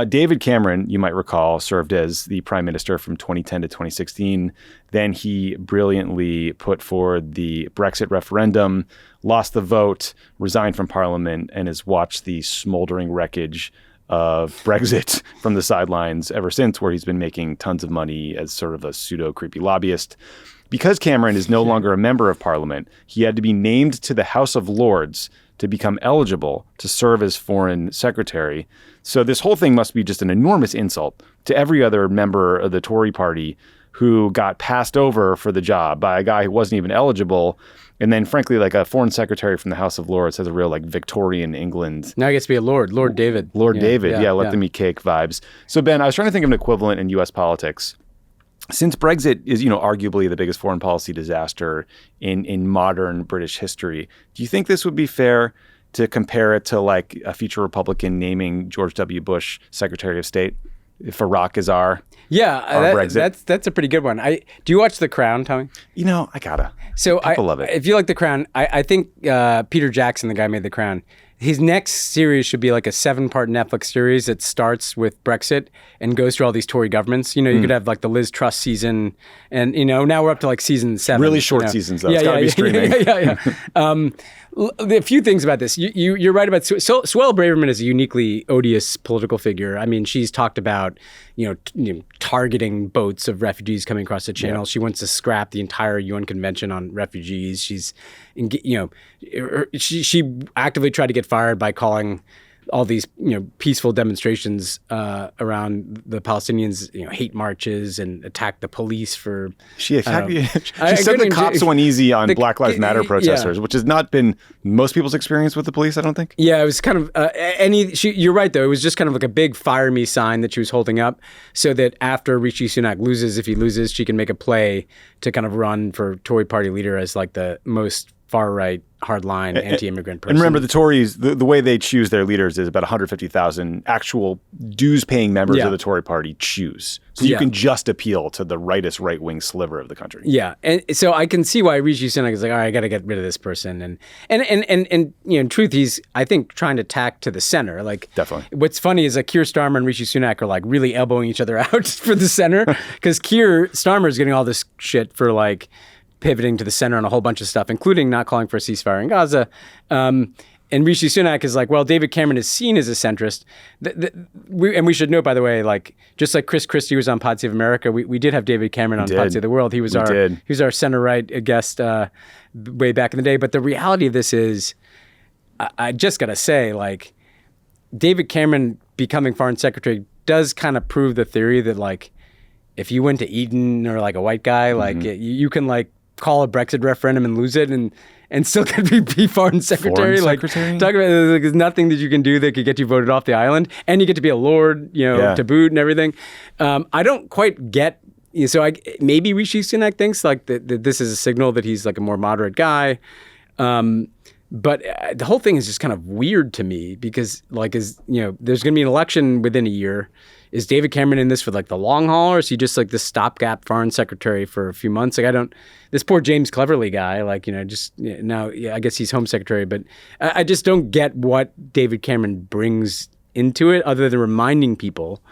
David Cameron, you might recall, served as the prime minister from 2010 to 2016. Then he brilliantly put forward the Brexit referendum, lost the vote, resigned from parliament, and has watched the smoldering wreckage of Brexit from the sidelines ever since, where he's been making tons of money as sort of a pseudo-creepy lobbyist. Because Cameron is no longer a member of parliament, he had to be named to the House of Lords to become eligible to serve as foreign secretary. So this whole thing must be just an enormous insult to every other member of the Tory party who got passed over for the job by a guy who wasn't even eligible. And then, frankly, like a foreign secretary from the House of Lords has a real like Victorian England. Now he gets to be a Lord David. David. Let them eat cake vibes. So, Ben, I was trying to think of an equivalent in U.S. politics. Since Brexit is, arguably the biggest foreign policy disaster in modern British history, do you think this would be fair to compare it to like a future Republican naming George W. Bush Secretary of State? If Iraq is our Brexit. That's a pretty good one. Do you watch The Crown, Tommy? I gotta. So People love it. If you like The Crown, I think Peter Jackson, the guy who made The Crown, his next series should be like a 7-part Netflix series that starts with Brexit and goes through all these Tory governments. You could have like the Liz Truss season, and now we're up to like season 7. Really short seasons though. It's gotta be streaming. A few things about this. You're right about Suella Braverman is a uniquely odious political figure. I mean, she's talked about targeting boats of refugees coming across the channel. She wants to scrap the entire UN Convention on Refugees. She's she actively tried to get fired by calling all these peaceful demonstrations around the Palestinians, hate marches, and attacked the police for. She said the cops went easy on Black Lives Matter protesters, which has not been most people's experience with the police, I don't think. Yeah, it was kind of you're right though. It was just kind of like a big "fire me" sign that she was holding up, so that after Rishi Sunak loses, if he loses, she can make a play to kind of run for Tory party leader as like the most far-right, hardline, anti-immigrant person. And remember, the Tories, the way they choose their leaders is about 150,000 actual dues-paying members of the Tory party choose. So you can just appeal to the right-wing sliver of the country. Yeah, and so I can see why Rishi Sunak is like, all right, I got to get rid of this person. And in truth, he's, I think, trying to tack to the center. Like, definitely. What's funny is that Keir Starmer and Rishi Sunak are like really elbowing each other out for the center, because Keir Starmer is getting all this shit for like pivoting to the center on a whole bunch of stuff, including not calling for a ceasefire in Gaza. And Rishi Sunak is like, well, David Cameron is seen as a centrist. We should note, by the way, like just like Chris Christie was on Pod Save America, we did have David Cameron on Pod Save the World. He was our center-right guest way back in the day. But the reality of this is, I just got to say, like, David Cameron becoming foreign secretary does kind of prove the theory that, like, if you went to Eton or like a white guy, like you can like call a Brexit referendum and lose it and still could be foreign secretary. Talk about there's nothing that you can do that could get you voted off the island, and you get to be a lord, to boot and everything. I don't quite get. So maybe Rishi Sunak thinks like that this is a signal that he's like a more moderate guy. But the whole thing is just kind of weird to me because, like, there's going to be an election within a year is David Cameron in this for like the long haul, or is he just like this stopgap foreign secretary for a few months? Like this poor James Cleverly guy, like, now, I guess he's home secretary, but I just don't get what David Cameron brings into it other than reminding people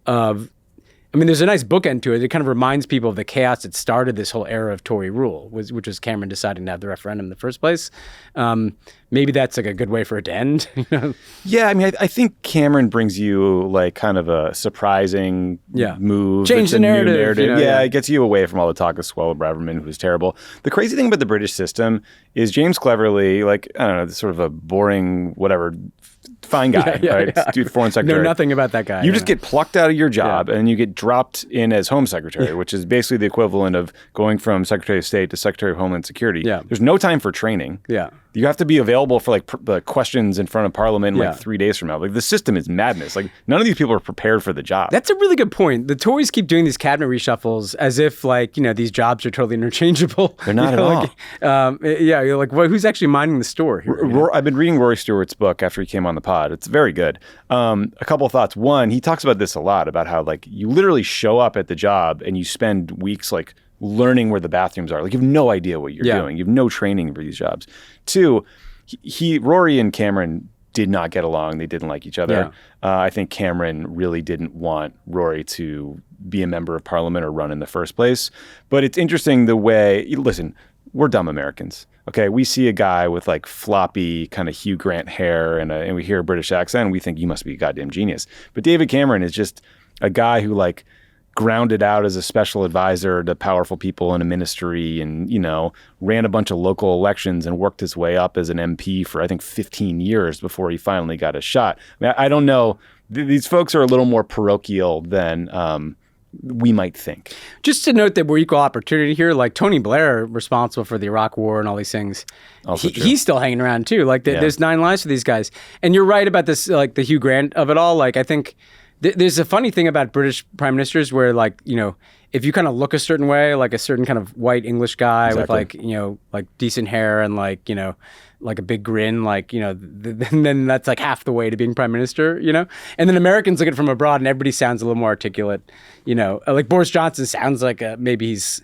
of, there's a nice bookend to it. It kind of reminds people of the chaos that started this whole era of Tory rule, which was Cameron deciding to have the referendum in the first place. Maybe that's like a good way for it to end. Yeah, I think Cameron brings you like kind of a surprising move. Change the narrative. It gets you away from all the talk of Swallow Braverman, who's terrible. The crazy thing about the British system is James Cleverly, like, I don't know, sort of a boring, whatever, fine guy, right? Dude, foreign secretary. Know nothing about that guy. You just get plucked out of your job and you get dropped in as home secretary, which is basically the equivalent of going from Secretary of State to Secretary of Homeland Security. Yeah. There's no time for training. Yeah. You have to be available for like the questions in front of Parliament like 3 days from now. Like the system is madness. Like none of these people are prepared for the job. That's a really good point. The Tories keep doing these cabinet reshuffles as if like, these jobs are totally interchangeable. They're not at all. You're like, who's actually minding the store here? I've been reading Rory Stewart's book after he came on the pod. It's very good. A couple of thoughts. One, he talks about this a lot, about how like you literally show up at the job and you spend weeks like learning where the bathrooms are. Like you have no idea what you're doing. You have no training for these jobs. Two, Rory and Cameron did not get along. They didn't like each other. I think Cameron really didn't want Rory to be a member of Parliament or run in the first place. But it's interesting the way, listen, we're dumb Americans. Okay, we see a guy with like floppy kind of Hugh Grant hair and we hear a British accent and we think you must be a goddamn genius. But David Cameron is just a guy who like grounded out as a special advisor to powerful people in a ministry and, ran a bunch of local elections and worked his way up as an MP for, I think, 15 years before he finally got a shot. I don't know. These folks are a little more parochial than we might think. Just to note that we're equal opportunity here, like Tony Blair, responsible for the Iraq War and all these things, he's still hanging around too. Like there's 9 lives for these guys. And you're right about this, like the Hugh Grant of it all. Like I think there's a funny thing about British prime ministers where like, if you kind of look a certain way, like a certain kind of white English guy with like, like decent hair and like, like a big grin, like, then that's like half the way to being prime minister, And then Americans look at it from abroad and everybody sounds a little more articulate, like Boris Johnson sounds like maybe he's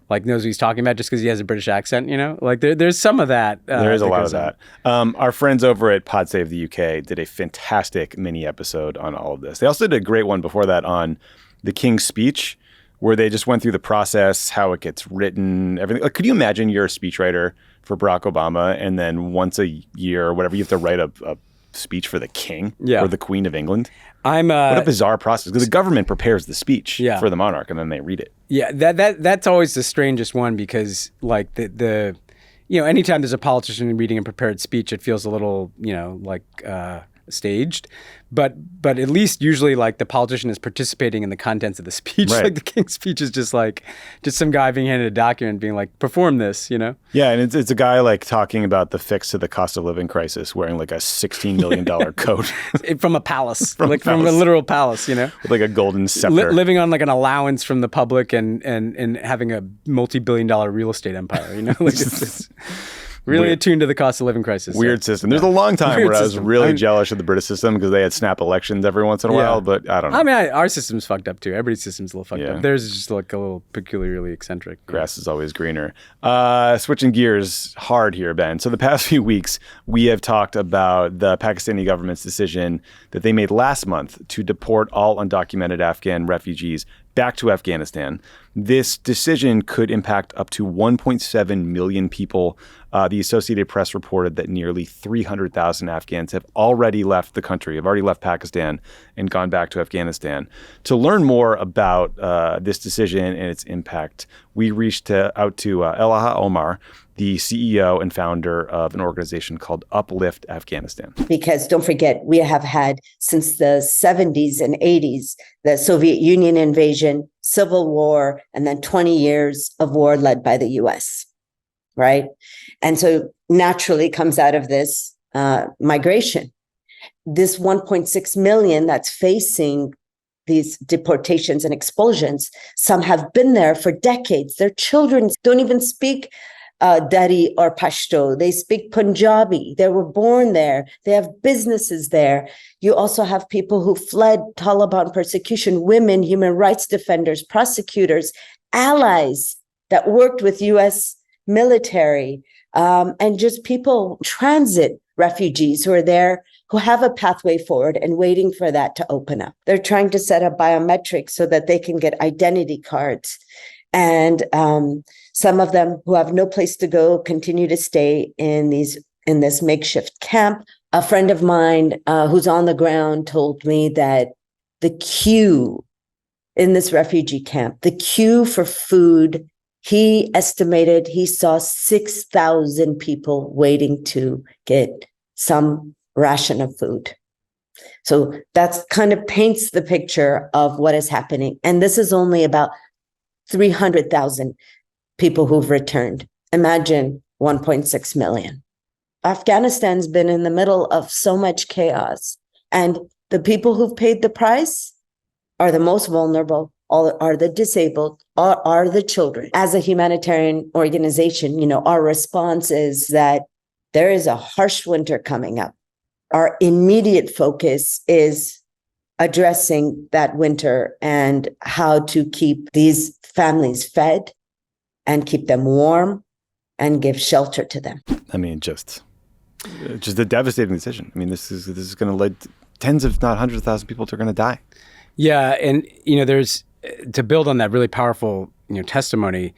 like knows what he's talking about just because he has a British accent, Like there's some of that. There is a lot of that. Our friends over at Pod Save the UK did a fantastic mini episode on all of this. They also did a great one before that on the King's speech, where they just went through the process, how it gets written, everything. Like, could you imagine you're a speechwriter for Barack Obama and then once a year or whatever, you have to write a speech for the king or the Queen of England? What a bizarre process, because the government prepares the speech for the monarch and then they read it. Yeah, that's always the strangest one, because like the anytime there's a politician reading a prepared speech, it feels a little, like staged. But at least usually like the politician is participating in the contents of the speech. Right. Like the King's speech is just some guy being handed a document being like, perform this, Yeah, and it's a guy like talking about the fix to the cost of living crisis wearing like a $16 million coat. From a palace. From a literal palace, With like a golden scepter. Living on like an allowance from the public and having a multi-billion-dollar real estate empire, Like it's really attuned to the cost of living crisis. Weird system. There's a long time where I was really jealous of the British system because they had snap elections every once in a while, but I don't know. Our system's fucked up too. Everybody's system's a little fucked up. Theirs is just like a little peculiarly eccentric. Grass is always greener. Switching gears hard here, Ben. So the past few weeks, we have talked about the Pakistani government's decision that they made last month to deport all undocumented Afghan refugees back to Afghanistan. This decision could impact up to 1.7 million people. The Associated Press reported that nearly 300,000 Afghans have already left the country, have already left Pakistan and gone back to Afghanistan. To learn more about this decision and its impact, we reached out to Elaha Omar, the CEO and founder of an organization called Uplift Afghanistan. Because don't forget, we have had since the 70s and 80s, the Soviet Union invasion, civil war, and then 20 years of war led by the US, right? And so naturally comes out of this migration. This 1.6 million that's facing these deportations and expulsions, some have been there for decades. Their children don't even speak Dari or Pashto. They speak Punjabi. They were born there. They have businesses there. You also have people who fled Taliban persecution, women, human rights defenders, prosecutors, allies that worked with U.S. military, and just people, transit refugees who are there, who have a pathway forward and waiting for that to open up. They're trying to set up biometrics so that they can get identity cards. And some of them who have no place to go continue to stay in this makeshift camp. A friend of mine who's on the ground told me that the queue in this refugee camp, the queue for food, he estimated he saw 6,000 people waiting to get some ration of food. So that's kind of paints the picture of what is happening. And this is only about 300,000 people who've returned. Imagine 1.6 million. Afghanistan's been in the middle of so much chaos. And the people who've paid the price are the most vulnerable, are the disabled, are the children. As a humanitarian organization, our response is that there is a harsh winter coming up. Our immediate focus is addressing that winter and how to keep these families fed and keep them warm and give shelter to them. I mean, just a devastating decision. I mean, this is going to lead to tens, if not hundreds of thousands of people that are going to die. Yeah, and there's, to build on that really powerful testimony.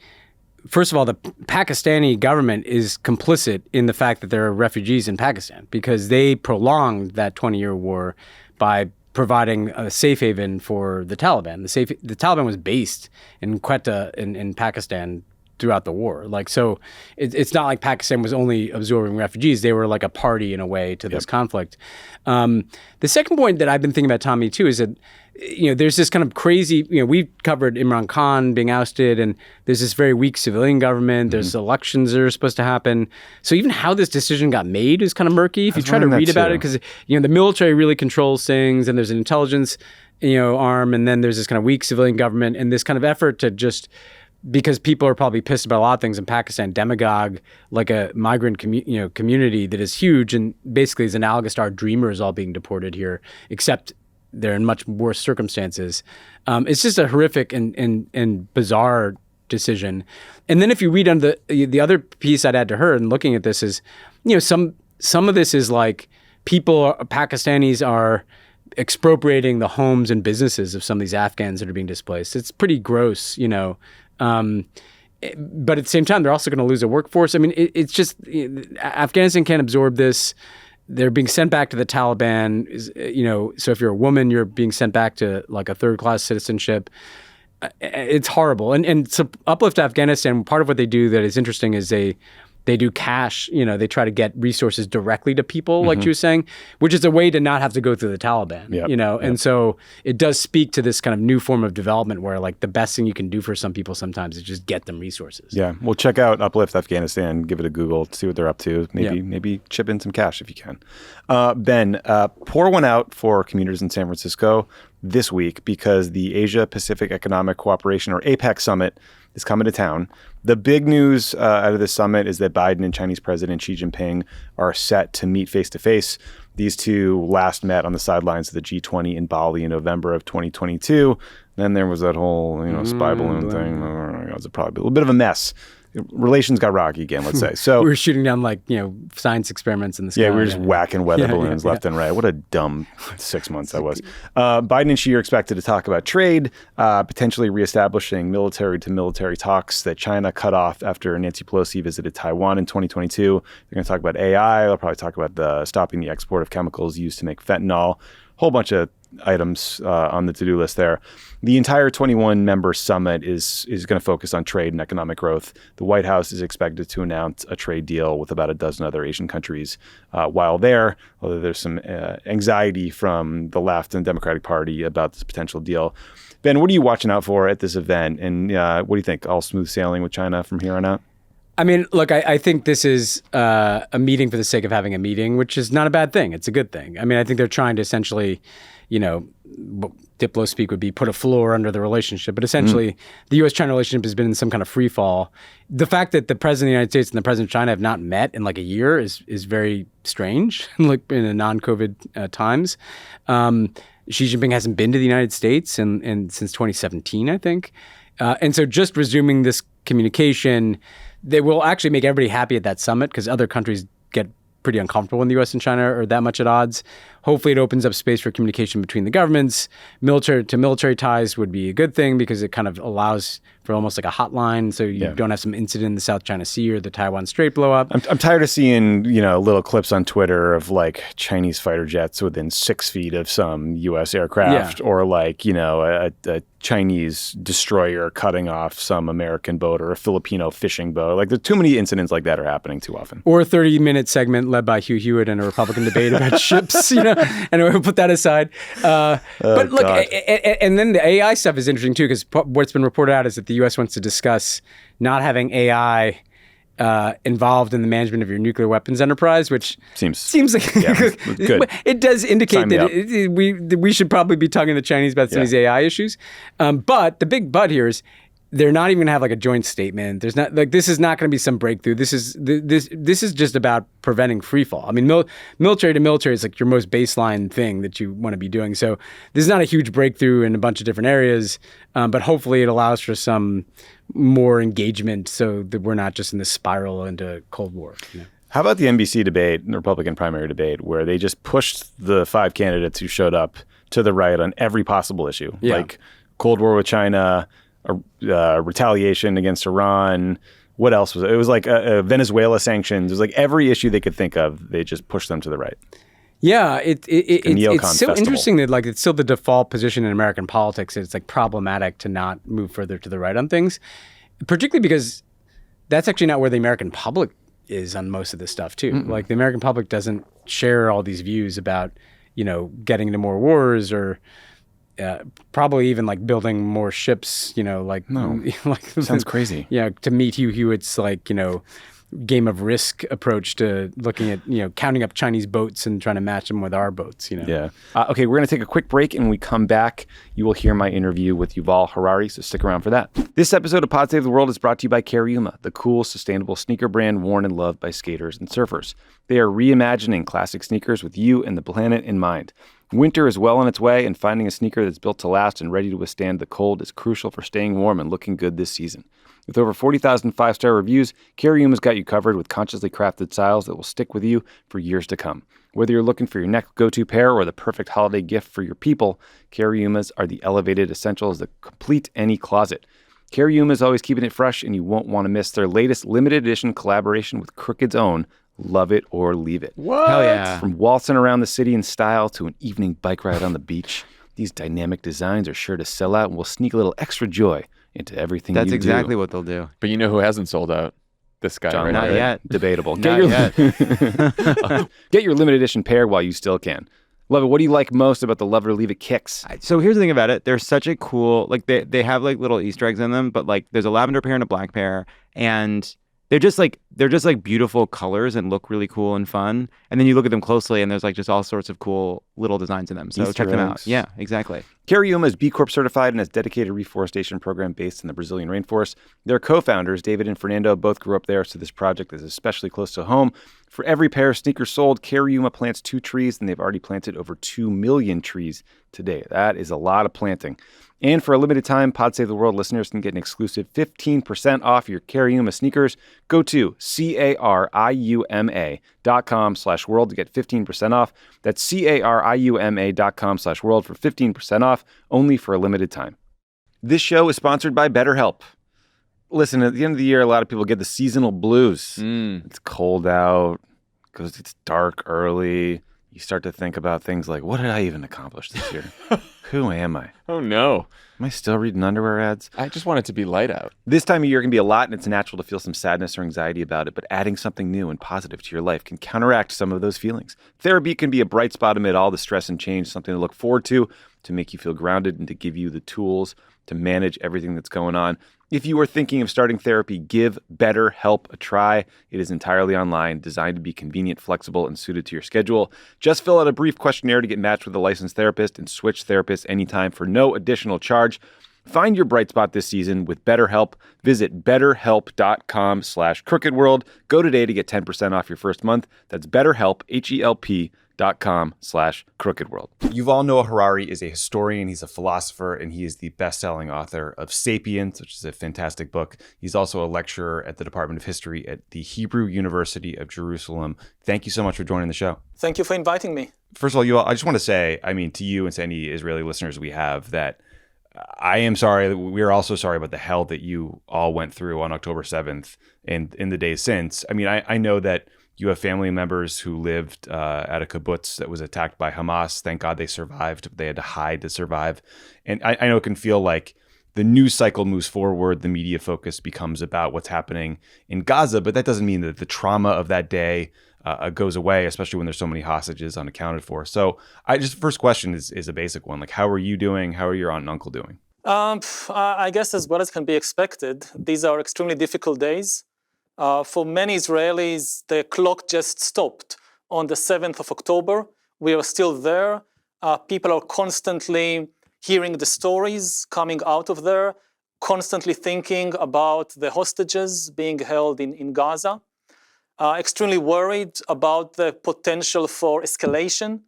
First of all, the Pakistani government is complicit in the fact that there are refugees in Pakistan because they prolonged that 20-year war by providing a safe haven for the Taliban. The Taliban was based in Quetta in Pakistan throughout the war. So it's not like Pakistan was only absorbing refugees. They were like a party in a way to this conflict. The second point that I've been thinking about, Tommy, too, is that there's this kind of crazy, we've covered Imran Khan being ousted, and there's this very weak civilian government. There's elections that are supposed to happen. So even how this decision got made is kind of murky. If you try to read about it, because the military really controls things, and there's an intelligence arm, and then there's this kind of weak civilian government, and this kind of effort to just, because people are probably pissed about a lot of things in Pakistan, demagogue like a migrant community that is huge and basically is analogous to our dreamers all being deported here, except they're in much worse circumstances. It's just a horrific and bizarre decision. And then if you read on the other piece I'd add to her and looking at this is, some of this is like Pakistanis are expropriating the homes and businesses of some of these Afghans that are being displaced. It's pretty gross, but at the same time, they're also going to lose a workforce. I mean, it's just Afghanistan can't absorb this. They're being sent back to the Taliban. So if you're a woman, you're being sent back to like a third-class citizenship. It's horrible. And to uplift Afghanistan, part of what they do that is interesting is they do cash, they try to get resources directly to people, like you were saying, which is a way to not have to go through the Taliban, And so it does speak to this kind of new form of development where like the best thing you can do for some people sometimes is just get them resources. Yeah. Well, check out Uplift Afghanistan, give it a Google, see what they're up to. Maybe chip in some cash if you can. Ben, pour one out for commuters in San Francisco this week because the Asia Pacific Economic Cooperation, or APEC Summit, is coming to town. The big news out of this summit is that Biden and Chinese President Xi Jinping are set to meet face-to-face. These two last met on the sidelines of the G20 in Bali in November of 2022. Then there was that whole, spy balloon thing. It was probably a little bit of a mess. Relations got rocky again, let's say. So we were shooting down science experiments in the sky. Yeah, we were just whacking weather balloons left and right. What a dumb 6 months that was. Biden and Xi are expected to talk about trade, potentially reestablishing military-to-military talks that China cut off after Nancy Pelosi visited Taiwan in 2022. They're going to talk about AI. They'll probably talk about stopping the export of chemicals used to make fentanyl. Whole bunch of items on the to-do list there. The entire 21-member summit is going to focus on trade and economic growth. The White House is expected to announce a trade deal with about a dozen other Asian countries while there, although there's some anxiety from the left and Democratic Party about this potential deal. Ben, what are you watching out for at this event? And what do you think? All smooth sailing with China from here on out? I mean, look, I think this is a meeting for the sake of having a meeting, which is not a bad thing. It's a good thing. I mean, I think they're trying to essentially, Diplo speak would be put a floor under the relationship. But essentially, the U.S.-China relationship has been in some kind of free fall. The fact that the president of the United States and the president of China have not met in like a year is very strange, like in a non-COVID times. Xi Jinping hasn't been to the United States and since 2017, I think. And so just resuming this communication, they will actually make everybody happy at that summit because other countries get pretty uncomfortable when the U.S. and China are that much at odds. Hopefully it opens up space for communication between the governments. Military to military ties would be a good thing because it kind of allows for almost like a hotline so you don't have some incident in the South China Sea or the Taiwan Strait blow up. I'm tired of seeing, little clips on Twitter of like Chinese fighter jets within 6 feet of some U.S. aircraft or like, a Chinese destroyer cutting off some American boat or a Filipino fishing boat. Like there's too many incidents like that are happening too often. Or a 30-minute segment led by Hugh Hewitt in a Republican debate about ships, Anyway, we'll put that aside. But look, and then the AI stuff is interesting too, because what's been reported out is that the U.S. wants to discuss not having AI involved in the management of your nuclear weapons enterprise, which seems like good. It does indicate that we should probably be talking to the Chinese about some of these AI issues. But the big but here is they're not even going to have like a joint statement. There's not like this is not going to be some breakthrough. This is just about preventing free fall. I mean, military to military is like your most baseline thing that you want to be doing. So this is not a huge breakthrough in a bunch of different areas, but hopefully it allows for some more engagement so that we're not just in this spiral into Cold War. How about the NBC debate, the Republican primary debate, where they just pushed the 5 candidates who showed up to the right on every possible issue, like Cold War with China, retaliation against Iran. What else was it? It was like Venezuela sanctions. It was like every issue they could think of, they just pushed them to the right. Yeah, it's so interesting that like it's still the default position in American politics. It's like problematic to not move further to the right on things, particularly because that's actually not where the American public is on most of this stuff too. Like the American public doesn't share all these views about, getting into more wars or probably even like building more ships, sounds crazy. Yeah, to meet Hugh Hewitt's game of risk approach to looking at, counting up Chinese boats and trying to match them with our boats, Yeah. Okay, we're going to take a quick break, and when we come back, you will hear my interview with Yuval Harari, so stick around for that. This episode of Pod Save the World is brought to you by Cariuma, the cool, sustainable sneaker brand worn and loved by skaters and surfers. They are reimagining classic sneakers with you and the planet in mind. Winter is well on its way, and finding a sneaker that's built to last and ready to withstand the cold is crucial for staying warm and looking good this season. With over 40,000 five-star reviews, Cariuma's got you covered with consciously crafted styles that will stick with you for years to come. Whether you're looking for your next go-to pair or the perfect holiday gift for your people, Cariumas are the elevated essentials that complete any closet. Cariuma is always keeping it fresh, and you won't want to miss their latest limited edition collaboration with Crooked's own Love It or Leave It. What? Hell yeah. From waltzing around the city in style to an evening bike ride on the beach, these dynamic designs are sure to sell out and will sneak a little extra joy into everything you do. That's exactly what they'll do. But you know who hasn't sold out? This guy John, right not now. yet. Debatable. Not yet. Get your limited edition pair while you still can. Love It, what do you like most about the Love It or Leave It kicks? So here's the thing about it. They're such a cool, like they have like little Easter eggs in them, but like there's a lavender pair and a black pair, and they're just like beautiful colors and look really cool and fun. And then you look at them closely and there's like just all sorts of cool little designs in them. So Easter check them out. eggs. Yeah, exactly. Cariuma is B Corp certified and has a dedicated reforestation program based in the Brazilian rainforest. Their co-founders, David and Fernando, both grew up there, so this project is especially close to home. For every pair of sneakers sold, Cariuma plants 2 trees, and they've already planted over 2 million trees today. That is a lot of planting. And for a limited time, Pod Save the World listeners can get an exclusive 15% off your Cariuma sneakers. Go to cariuma.com/world to get 15% off. That's cariuma.com/world for 15% off, only for a limited time. This show is sponsored by BetterHelp. Listen, at the end of the year, a lot of people get the seasonal blues. It's cold out, because it's dark early. You start to think about things like, what did I even accomplish this year? Who am I? Oh, no. Am I still reading underwear ads? I just want it to be light out. This time of year can be a lot, and it's natural to feel some sadness or anxiety about it, but adding something new and positive to your life can counteract some of those feelings. Therapy can be a bright spot amid all the stress and change, something to look forward to make you feel grounded and to give you the tools to manage everything that's going on. If you are thinking of starting therapy, give BetterHelp a try. It is entirely online, designed to be convenient, flexible, and suited to your schedule. Just fill out a brief questionnaire to get matched with a licensed therapist and switch therapists anytime for no additional charge. Find your bright spot this season with BetterHelp. Visit betterhelp.com/crookedworld. Go today to get 10% off your first month. That's BetterHelp, HELP.com/crookedworld. Yuval Noah Harari is a historian. He's a philosopher, and he is the best-selling author of *Sapiens*, which is a fantastic book. He's also a lecturer at the Department of History at the Hebrew University of Jerusalem. Thank you so much for joining the show. Thank you for inviting me. First of all, Yuval, I just want to say, to you and to any Israeli listeners we have, that I am sorry. We are also sorry about the hell that you all went through on October 7th and in the days since. I know that you have family members who lived at a kibbutz that was attacked by Hamas. Thank God they survived. They had to hide to survive. And I know it can feel like the news cycle moves forward. The media focus becomes about what's happening in Gaza, but that doesn't mean that the trauma of that day goes away, especially when there's so many hostages unaccounted for. So first question is a basic one. Like, how are you doing? How are your aunt and uncle doing? I guess as well as can be expected. These are extremely difficult days. For many Israelis, the clock just stopped on the 7th of October. We are still there. People are constantly hearing the stories coming out of there, constantly thinking about the hostages being held in Gaza. Extremely worried about the potential for escalation.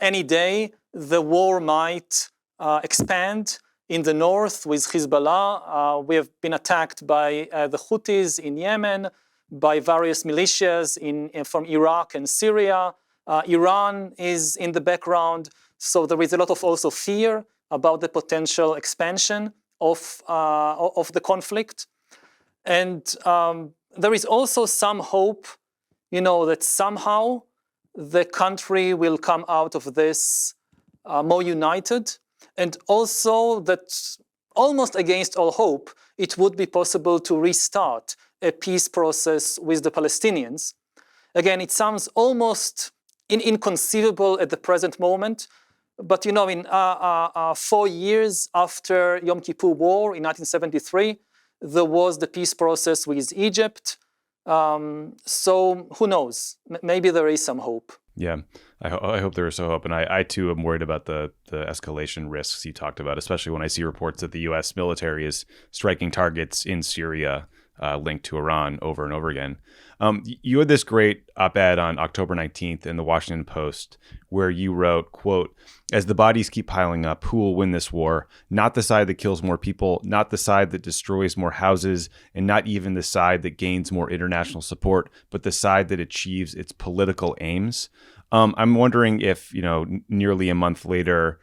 Any day, the war might expand in the north with Hezbollah. We have been attacked by the Houthis in Yemen, by various militias from Iraq and Syria. Iran is in the background. So there is a lot of also fear about the potential expansion of the conflict. And there is also some hope, that somehow the country will come out of this more united, and also that almost against all hope, it would be possible to restart a peace process with the Palestinians. Again, it sounds almost inconceivable at the present moment, but in 4 years after Yom Kippur War in 1973, there was the peace process with Egypt. So who knows? Maybe there is some hope. Yeah, I hope there is some hope. And I too am worried about the escalation risks you talked about, especially when I see reports that the U.S. military is striking targets in Syria linked to Iran over and over again. You had this great op-ed on October 19th in the Washington Post where you wrote, quote, "As the bodies keep piling up, who will win this war? Not the side that kills more people, not the side that destroys more houses, and not even the side that gains more international support, but the side that achieves its political aims." I'm wondering if, nearly a month later,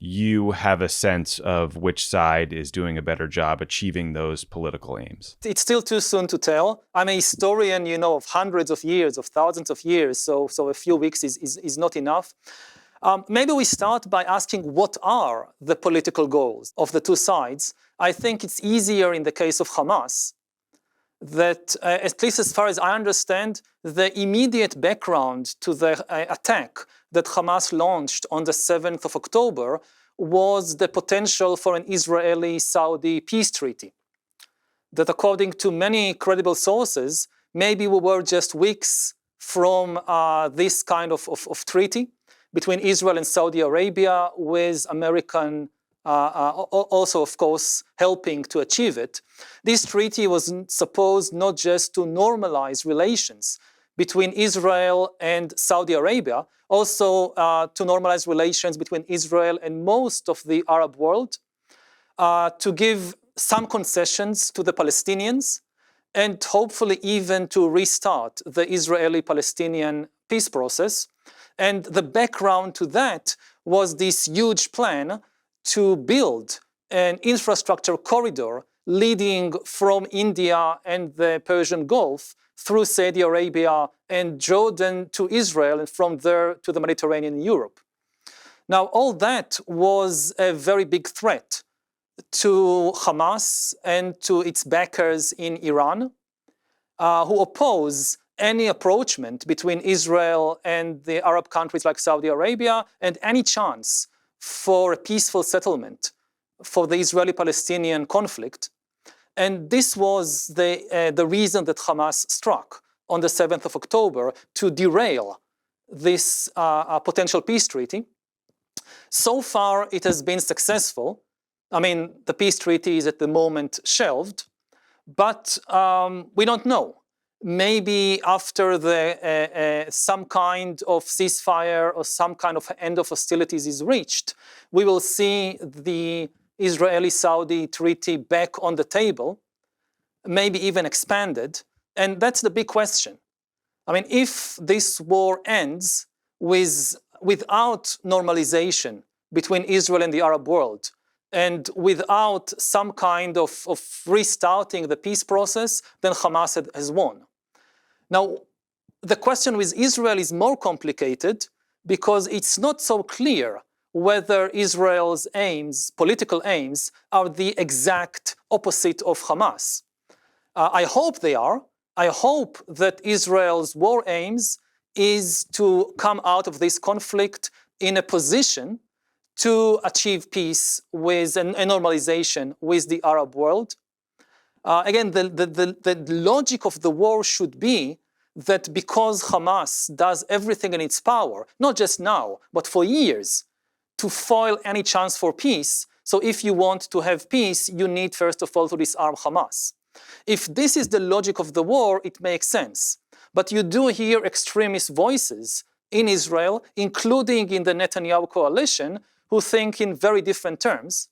you have a sense of which side is doing a better job achieving those political aims. It's still too soon to tell. I'm a historian, of hundreds of years, of thousands of years, so a few weeks is not enough. Maybe we start by asking what are the political goals of the two sides. I think it's easier in the case of Hamas, that at least as far as I understand, the immediate background to the attack that Hamas launched on the 7th of October was the potential for an Israeli-Saudi peace treaty. That according to many credible sources, maybe we were just weeks from this kind of treaty between Israel and Saudi Arabia, with American also, of course, helping to achieve it. This treaty was supposed not just to normalize relations between Israel and Saudi Arabia, also to normalize relations between Israel and most of the Arab world, to give some concessions to the Palestinians, and hopefully even to restart the Israeli-Palestinian peace process. And the background to that was this huge plan to build an infrastructure corridor leading from India and the Persian Gulf through Saudi Arabia and Jordan to Israel, and from there to the Mediterranean and Europe. Now, all that was a very big threat to Hamas and to its backers in Iran, who oppose any approachment between Israel and the Arab countries like Saudi Arabia, and any chance for a peaceful settlement for the Israeli-Palestinian conflict. And this was the reason that Hamas struck on the 7th of October to derail this potential peace treaty. So far, it has been successful. I mean, the peace treaty is at the moment shelved, but we don't know. Maybe after some kind of ceasefire or some kind of end of hostilities is reached, we will see the Israeli-Saudi treaty back on the table, maybe even expanded. And that's the big question. I mean, if this war ends without normalization between Israel and the Arab world, and without some kind of restarting the peace process, then Hamas has won. Now, the question with Israel is more complicated because it's not so clear whether Israel's aims, political aims, are the exact opposite of Hamas. I hope they are. I hope that Israel's war aims is to come out of this conflict in a position to achieve peace with a normalization with the Arab world. Again, the logic of the war should be that because Hamas does everything in its power, not just now, but for years, to foil any chance for peace. So if you want to have peace, you need first of all to disarm Hamas. If this is the logic of the war, it makes sense. But you do hear extremist voices in Israel, including in the Netanyahu coalition, who think in very different terms.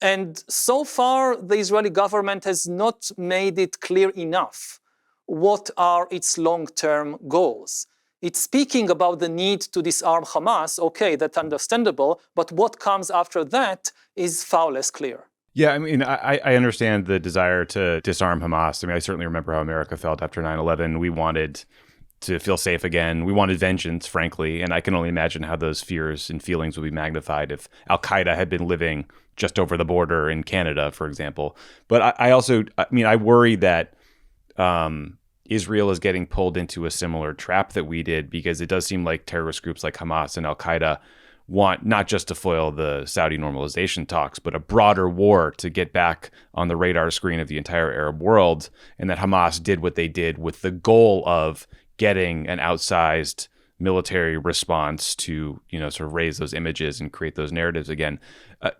And so far, the Israeli government has not made it clear enough what are its long-term goals. It's speaking about the need to disarm Hamas. Okay, that's understandable, but what comes after that is far less clear. Yeah, I mean, I understand the desire to disarm Hamas. I mean, I certainly remember how America felt after 9/11. We wanted to feel safe again. We wanted vengeance, frankly, and I can only imagine how those fears and feelings would be magnified if Al-Qaeda had been living just over the border in Canada, for example. But I worry that Israel is getting pulled into a similar trap that we did, because it does seem like terrorist groups like Hamas and Al-Qaeda want not just to foil the Saudi normalization talks, but a broader war to get back on the radar screen of the entire Arab world, and that Hamas did what they did with the goal of getting an outsized military response to, sort of raise those images and create those narratives again. I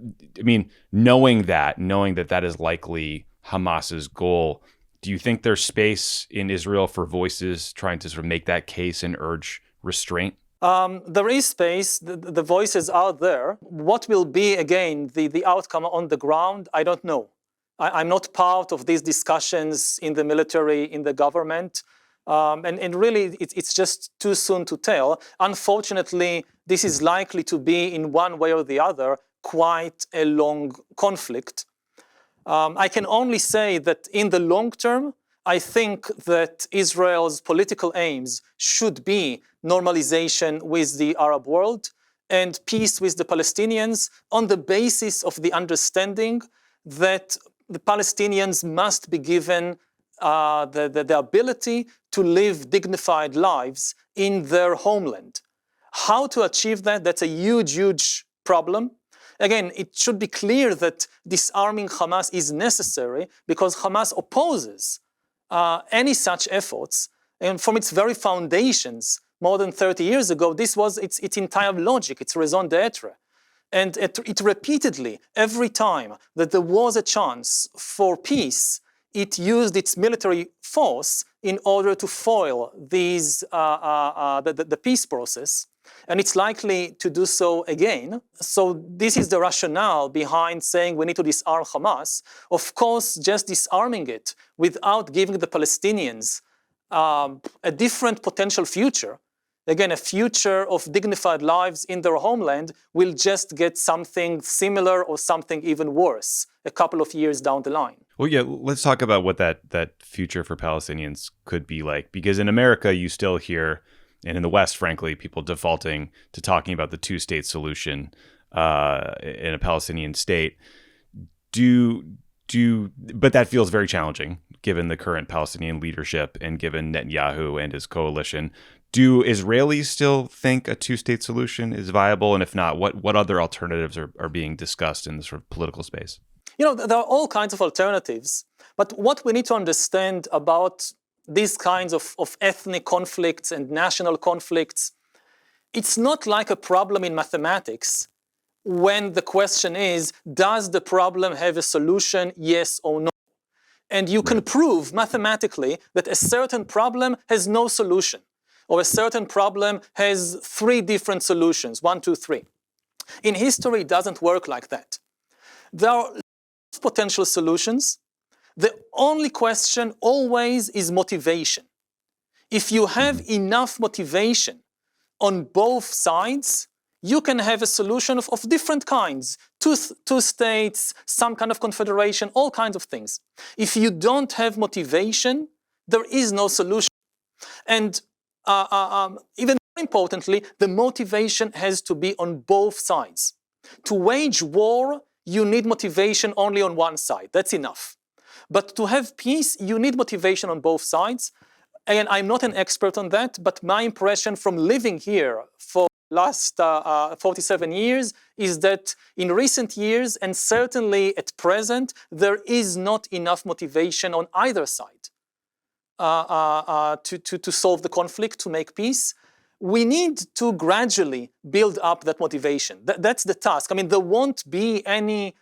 mean, knowing that that is likely Hamas's goal, do you think there's space in Israel for voices trying to sort of make that case and urge restraint? There is space. The voices are there. What will be, again, the outcome on the ground, I don't know. I'm not part of these discussions in the military, in the government. And really, it's just too soon to tell. Unfortunately, this is likely to be, in one way or the other, quite a long conflict. I can only say that in the long term, I think that Israel's political aims should be normalization with the Arab world and peace with the Palestinians on the basis of the understanding that the Palestinians must be given the ability to live dignified lives in their homeland. How to achieve that? That's a huge, huge problem. Again, it should be clear that disarming Hamas is necessary because Hamas opposes any such efforts. And from its very foundations, more than 30 years ago, this was its entire logic, its raison d'etre. And it repeatedly, every time that there was a chance for peace, it used its military force in order to foil the peace process. And it's likely to do so again. So this is the rationale behind saying we need to disarm Hamas. Of course, just disarming it without giving the Palestinians a different potential future, again, a future of dignified lives in their homeland, will just get something similar or something even worse a couple of years down the line. Well, yeah, let's talk about what that future for Palestinians could be like. Because in America, you still hear, and in the West, frankly, people defaulting to talking about the two-state solution in a Palestinian state. But that feels very challenging given the current Palestinian leadership and given Netanyahu and his coalition. Do Israelis still think a two-state solution is viable? And if not, what other alternatives are being discussed in the sort of political space? There are all kinds of alternatives, but what we need to understand about these kinds of ethnic conflicts and national conflicts, it's not like a problem in mathematics when the question is, does the problem have a solution, yes or no? And you can prove mathematically that a certain problem has no solution, or a certain problem has 3 different solutions, 1, 2, 3. In history, it doesn't work like that. There are lots of potential solutions. The only question always is motivation. If you have enough motivation on both sides, you can have a solution of different kinds. Two states, some kind of confederation, all kinds of things. If you don't have motivation, there is no solution. And even more importantly, the motivation has to be on both sides. To wage war, you need motivation only on one side. That's enough. But to have peace, you need motivation on both sides. And I'm not an expert on that, but my impression from living here for last 47 years is that in recent years, and certainly at present, there is not enough motivation on either side to solve the conflict, to make peace. We need to gradually build up that motivation. That's the task. I mean, there won't be any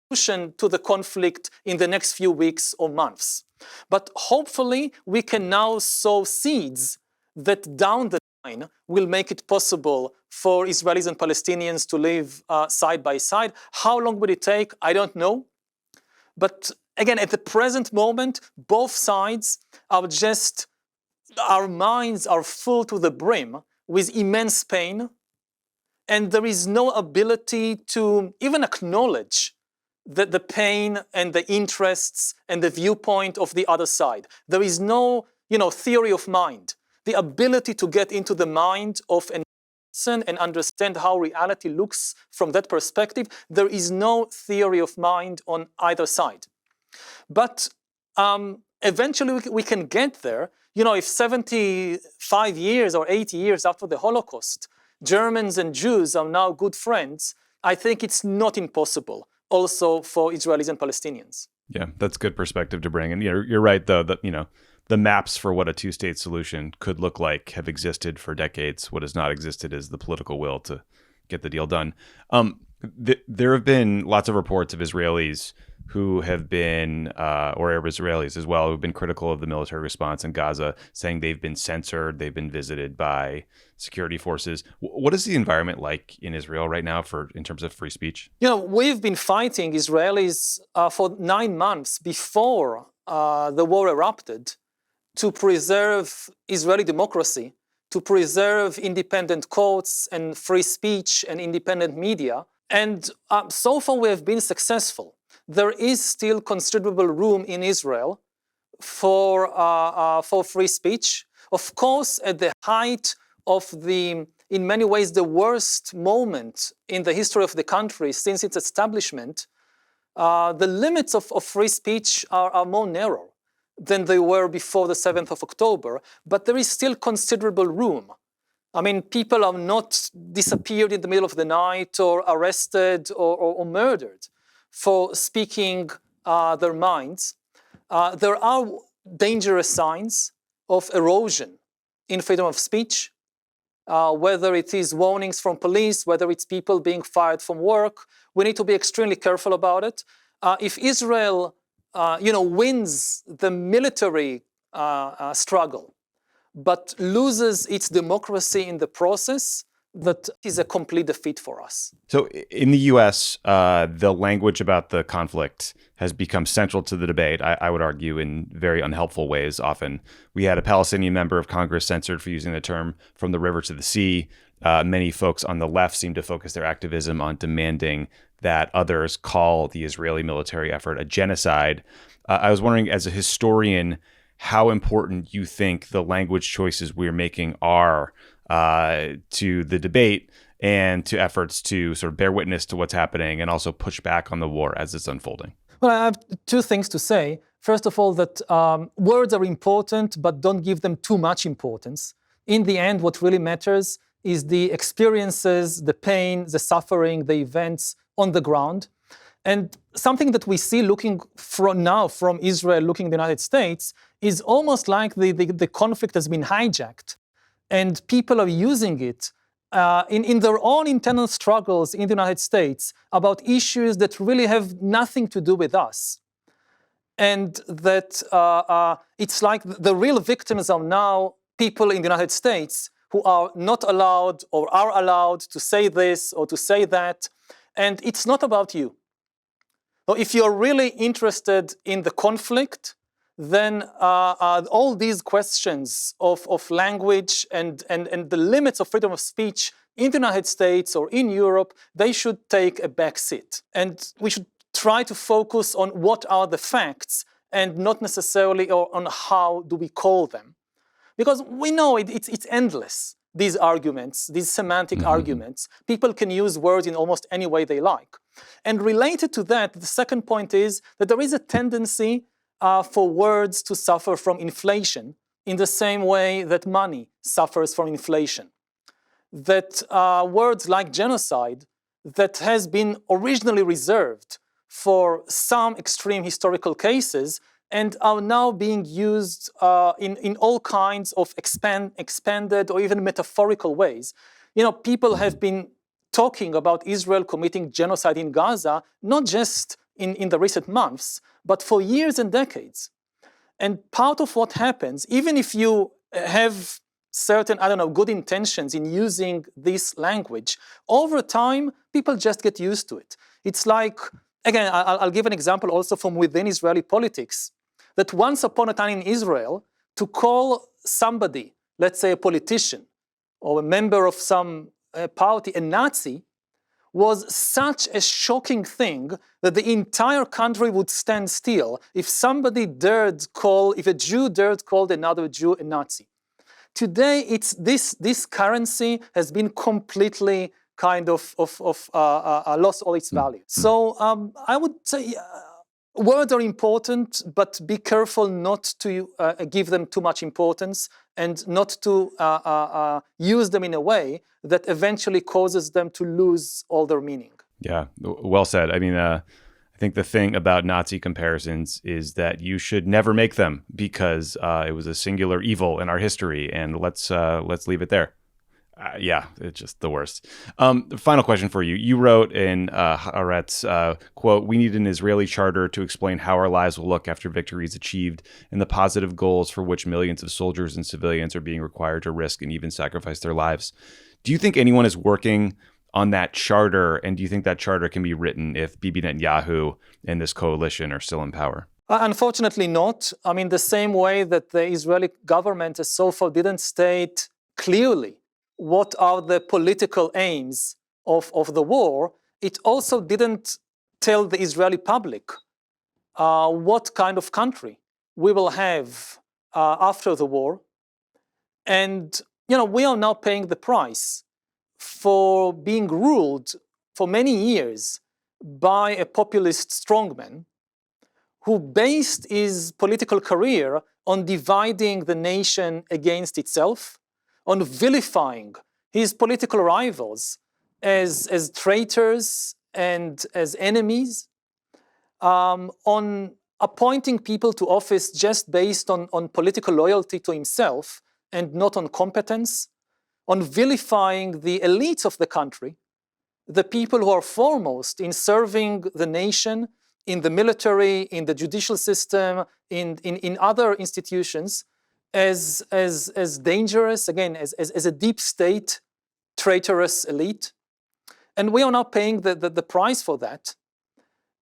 solution to the conflict in the next few weeks or months. But hopefully, we can now sow seeds that down the line will make it possible for Israelis and Palestinians to live side by side. How long will it take? I don't know. But again, at the present moment, both sides are just, our minds are full to the brim with immense pain, and there is no ability to even acknowledge the pain and the interests and the viewpoint of the other side. There is no, theory of mind. The ability to get into the mind of a person and understand how reality looks from that perspective, there is no theory of mind on either side. But eventually we can get there. If 75 years or 80 years after the Holocaust, Germans and Jews are now good friends, I think it's not impossible also for Israelis and Palestinians. Yeah, that's good perspective to bring. And you're right, though, that the maps for what a two-state solution could look like have existed for decades. What has not existed is the political will to get the deal done. There have been lots of reports of Israelis who have been, or Arab Israelis as well, who've been critical of the military response in Gaza, saying they've been censored, they've been visited by security forces. What is the environment like in Israel right now in terms of free speech? We've been fighting Israelis for 9 months before the war erupted to preserve Israeli democracy, to preserve independent courts and free speech and independent media. And so far we have been successful. There is still considerable room in Israel for free speech. Of course, at the height of in many ways, the worst moment in the history of the country since its establishment, the limits of free speech are more narrow than they were before the 7th of October, but there is still considerable room. I mean, people are not disappeared in the middle of the night or arrested or murdered for speaking their minds. There are dangerous signs of erosion in freedom of speech, whether it is warnings from police, whether it's people being fired from work. We need to be extremely careful about it. If Israel, wins the military struggle, but loses its democracy in the process, that is a complete defeat for us. So in the U.S., the language about the conflict has become central to the debate, I would argue, in very unhelpful ways often. We had a Palestinian member of Congress censored for using the term from the river to the sea. Many folks on the left seem to focus their activism on demanding that others call the Israeli military effort a genocide. I was wondering, as a historian, how important you think the language choices we're making are to the debate and to efforts to sort of bear witness to what's happening and also push back on the war as it's unfolding. Well, I have 2 things to say. First of all, that words are important, but don't give them too much importance. In the end, what really matters is the experiences, the pain, the suffering, the events on the ground. And something that we see looking from Israel, looking at the United States, is almost like the conflict has been hijacked, and people are using it in their own internal struggles in the United States about issues that really have nothing to do with us. And that it's like the real victims are now people in the United States who are not allowed or are allowed to say this or to say that. And it's not about you. So if you're really interested in the conflict, then all these questions of language and the limits of freedom of speech in the United States or in Europe, they should take a back seat. And we should try to focus on what are the facts and not necessarily on how do we call them. Because we know it's endless, these arguments, these semantic arguments. People can use words in almost any way they like. And related to that, the second point is that there is a tendency for words to suffer from inflation in the same way that money suffers from inflation. That words like genocide, that has been originally reserved for some extreme historical cases and are now being used in all kinds of expanded or even metaphorical ways. You know, people have been talking about Israel committing genocide in Gaza, not just in the recent months, but for years and decades. And part of what happens, even if you have certain, good intentions in using this language, over time, people just get used to it. It's like, again, I'll give an example also from within Israeli politics, that once upon a time in Israel, to call somebody, let's say a politician or a member of some party, a Nazi, was such a shocking thing that the entire country would stand still if if a Jew dared call another Jew a Nazi. Today, it's this currency has been completely kind of lost all its value. So I would say words are important, but be careful not to give them too much importance and not to use them in a way that eventually causes them to lose all their meaning. Yeah, well said. I mean, I think the thing about Nazi comparisons is that you should never make them because it was a singular evil in our history, and let's leave it there. Yeah, it's just the worst. Final question for you. You wrote in Haaretz, quote, "We need an Israeli charter to explain how our lives will look after victory is achieved and the positive goals for which millions of soldiers and civilians are being required to risk and even sacrifice their lives." Do you think anyone is working on that charter, and do you think that charter can be written if Bibi Netanyahu and this coalition are still in power? Unfortunately not. I mean, the same way that the Israeli government so far didn't state clearly what are the political aims of the war, it also didn't tell the Israeli public what kind of country we will have after the war. And, we are now paying the price for being ruled for many years by a populist strongman who based his political career on dividing the nation against itself, on vilifying his political rivals as traitors and as enemies, on appointing people to office just based on political loyalty to himself and not on competence, on vilifying the elites of the country, the people who are foremost in serving the nation, in the military, in the judicial system, in other institutions, as dangerous, again, as a deep state, traitorous elite. And we are now paying the price for that.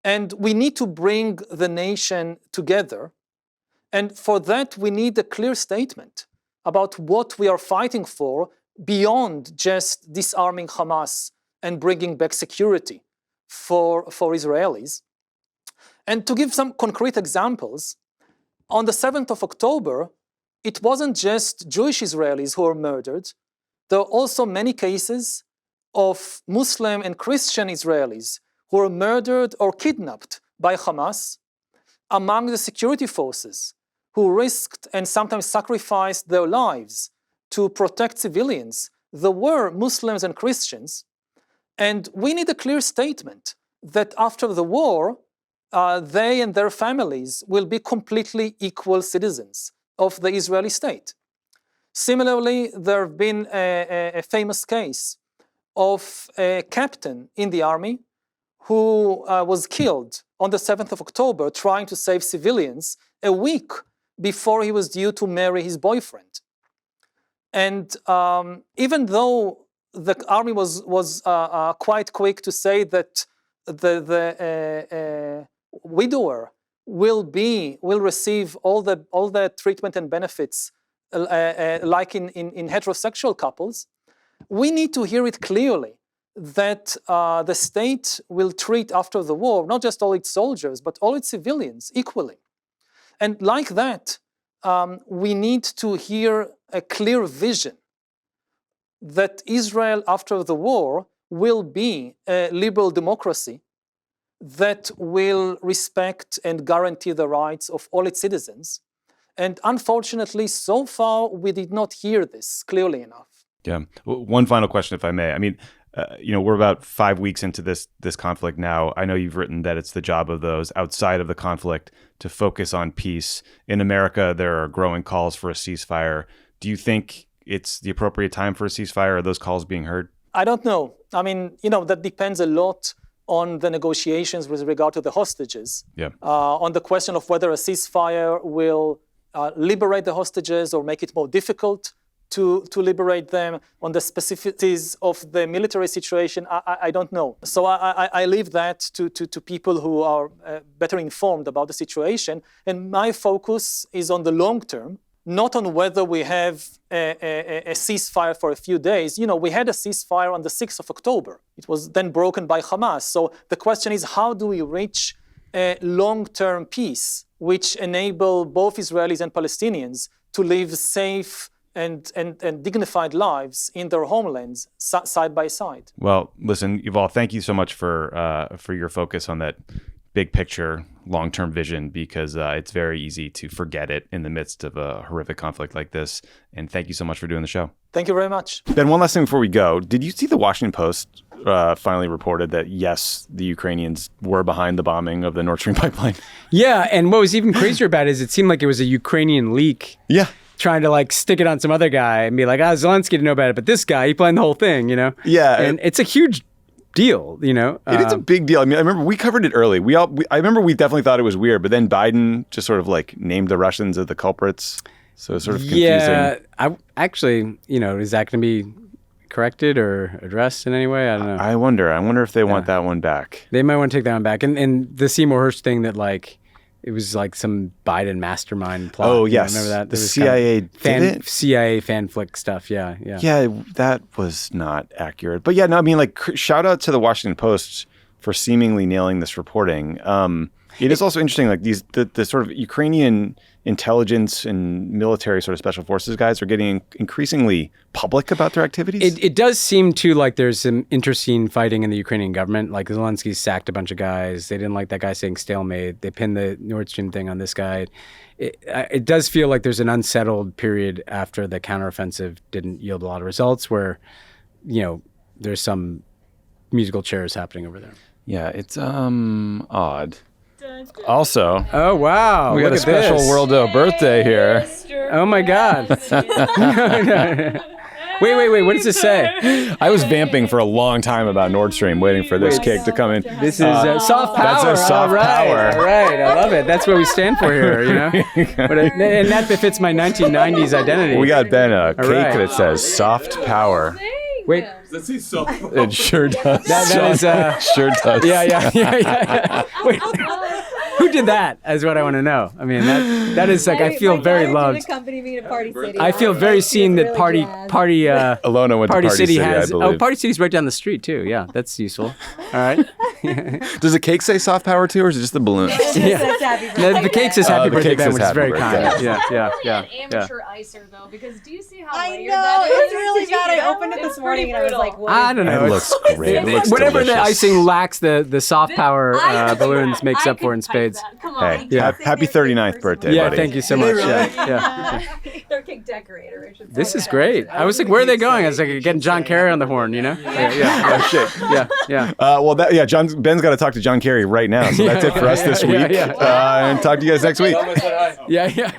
And we need to bring the nation together. And for that, we need a clear statement about what we are fighting for beyond just disarming Hamas and bringing back security for Israelis. And to give some concrete examples, on the 7th of October, it wasn't just Jewish Israelis who were murdered. There are also many cases of Muslim and Christian Israelis who were murdered or kidnapped by Hamas among the security forces who risked and sometimes sacrificed their lives to protect civilians. There were Muslims and Christians, and we need a clear statement that after the war, they and their families will be completely equal citizens of the Israeli state. Similarly, there have been a famous case of a captain in the army who was killed on the 7th of October trying to save civilians a week before he was due to marry his boyfriend. And even though the army was quite quick to say that the widower will receive all the treatment and benefits like in heterosexual couples, we need to hear it clearly that the state will treat after the war not just all its soldiers but all its civilians equally. And like that, we need to hear a clear vision that Israel after the war will be a liberal democracy that will respect and guarantee the rights of all its citizens. And unfortunately, so far, we did not hear this clearly enough. Yeah. One final question, if I may. I mean, we're about 5 weeks into this conflict now. I know you've written that it's the job of those outside of the conflict to focus on peace. In America, there are growing calls for a ceasefire. Do you think it's the appropriate time for a ceasefire? Are those calls being heard? I don't know. I mean, that depends a lot on the negotiations with regard to the hostages. Yeah. On the question of whether a ceasefire will liberate the hostages or make it more difficult to liberate them, on the specificities of the military situation, I don't know. So I leave that to people who are better informed about the situation. And my focus is on the long term, not on whether we have a ceasefire for a few days. We had a ceasefire on the 6th of October. It was then broken by Hamas. So the question is, how do we reach a long-term peace which enable both Israelis and Palestinians to live safe and dignified lives in their homelands side by side? Well, listen, Yuval, thank you so much for your focus on that big picture, long-term vision, because it's very easy to forget it in the midst of a horrific conflict like this. And thank you so much for doing the show. Thank you very much. Ben, one last thing before we go. Did you see the Washington Post finally reported that, yes, the Ukrainians were behind the bombing of the Nordstream pipeline? Yeah, and what was even crazier about it is it seemed like it was a Ukrainian leak. Yeah. Trying to stick it on some other guy and be like, Zelensky didn't know about it, but this guy, he planned the whole thing, Yeah. And it's a huge deal, It is a big deal. I mean, I remember we covered it early. I remember we definitely thought it was weird, but then Biden just sort of named the Russians as the culprits. So it's sort of confusing. Yeah, I actually, is that going to be corrected or addressed in any way? I don't know. I wonder if they want that one back. They might want to take that one back. And the Seymour Hersh thing that it was like some Biden mastermind plot. Oh, yes. Remember that? The CIA did it? CIA fan flick stuff, yeah. Yeah, that was not accurate. But yeah, no, I mean, shout out to the Washington Post for seemingly nailing this reporting. It is also interesting, the sort of Ukrainian intelligence and military sort of special forces guys are getting increasingly public about their activities. It does seem too like there's some internecine fighting in the Ukrainian government. Like Zelensky sacked a bunch of guys. They didn't like that guy saying stalemate. They pinned the Nordstream thing on this guy. It does feel like there's an unsettled period after the counteroffensive didn't yield a lot of results where, there's some musical chairs happening over there. Yeah, it's odd. Also, oh wow, we got a special Worldo birthday here. Oh my God! Wait, what does it say? I was vamping for a long time about Nordstream, waiting for this cake to come in. This is soft power. That's a soft power. All right, I love it. That's what we stand for here, and that befits my 1990s identity. We got Ben a cake that says soft power. Wait. Does that say soft power? It sure does. That is sure does. Yeah. Wait. Who did that? Is what I want to know. I mean, that is I feel very loved. I feel very seen that Party Alona went Party to Party City has. Party City's right down the street too. Yeah, that's useful. All right. Does the cake say soft power too, or is it just the balloon? The cake says happy birthday, Ben, which is very kind. Yeah. Amateur icer though, because do you see how layered that is? It's really bad. I opened it this morning and I was like, what? I don't know. It looks great. It looks whatever delicious. the icing lacks, the soft power balloons makes up for in spades. Hey, happy 39th birthday, yeah, buddy. thank you so much. Yeah. They're cake decorator. I should say. This is great. I was like, where are they going? I was like, getting John Kerry on the horn, Yeah. Oh, shit. Yeah. Well, John's Ben's got to talk to John Kerry right now. So that's it for us this week. And talk to you guys next week. Yeah.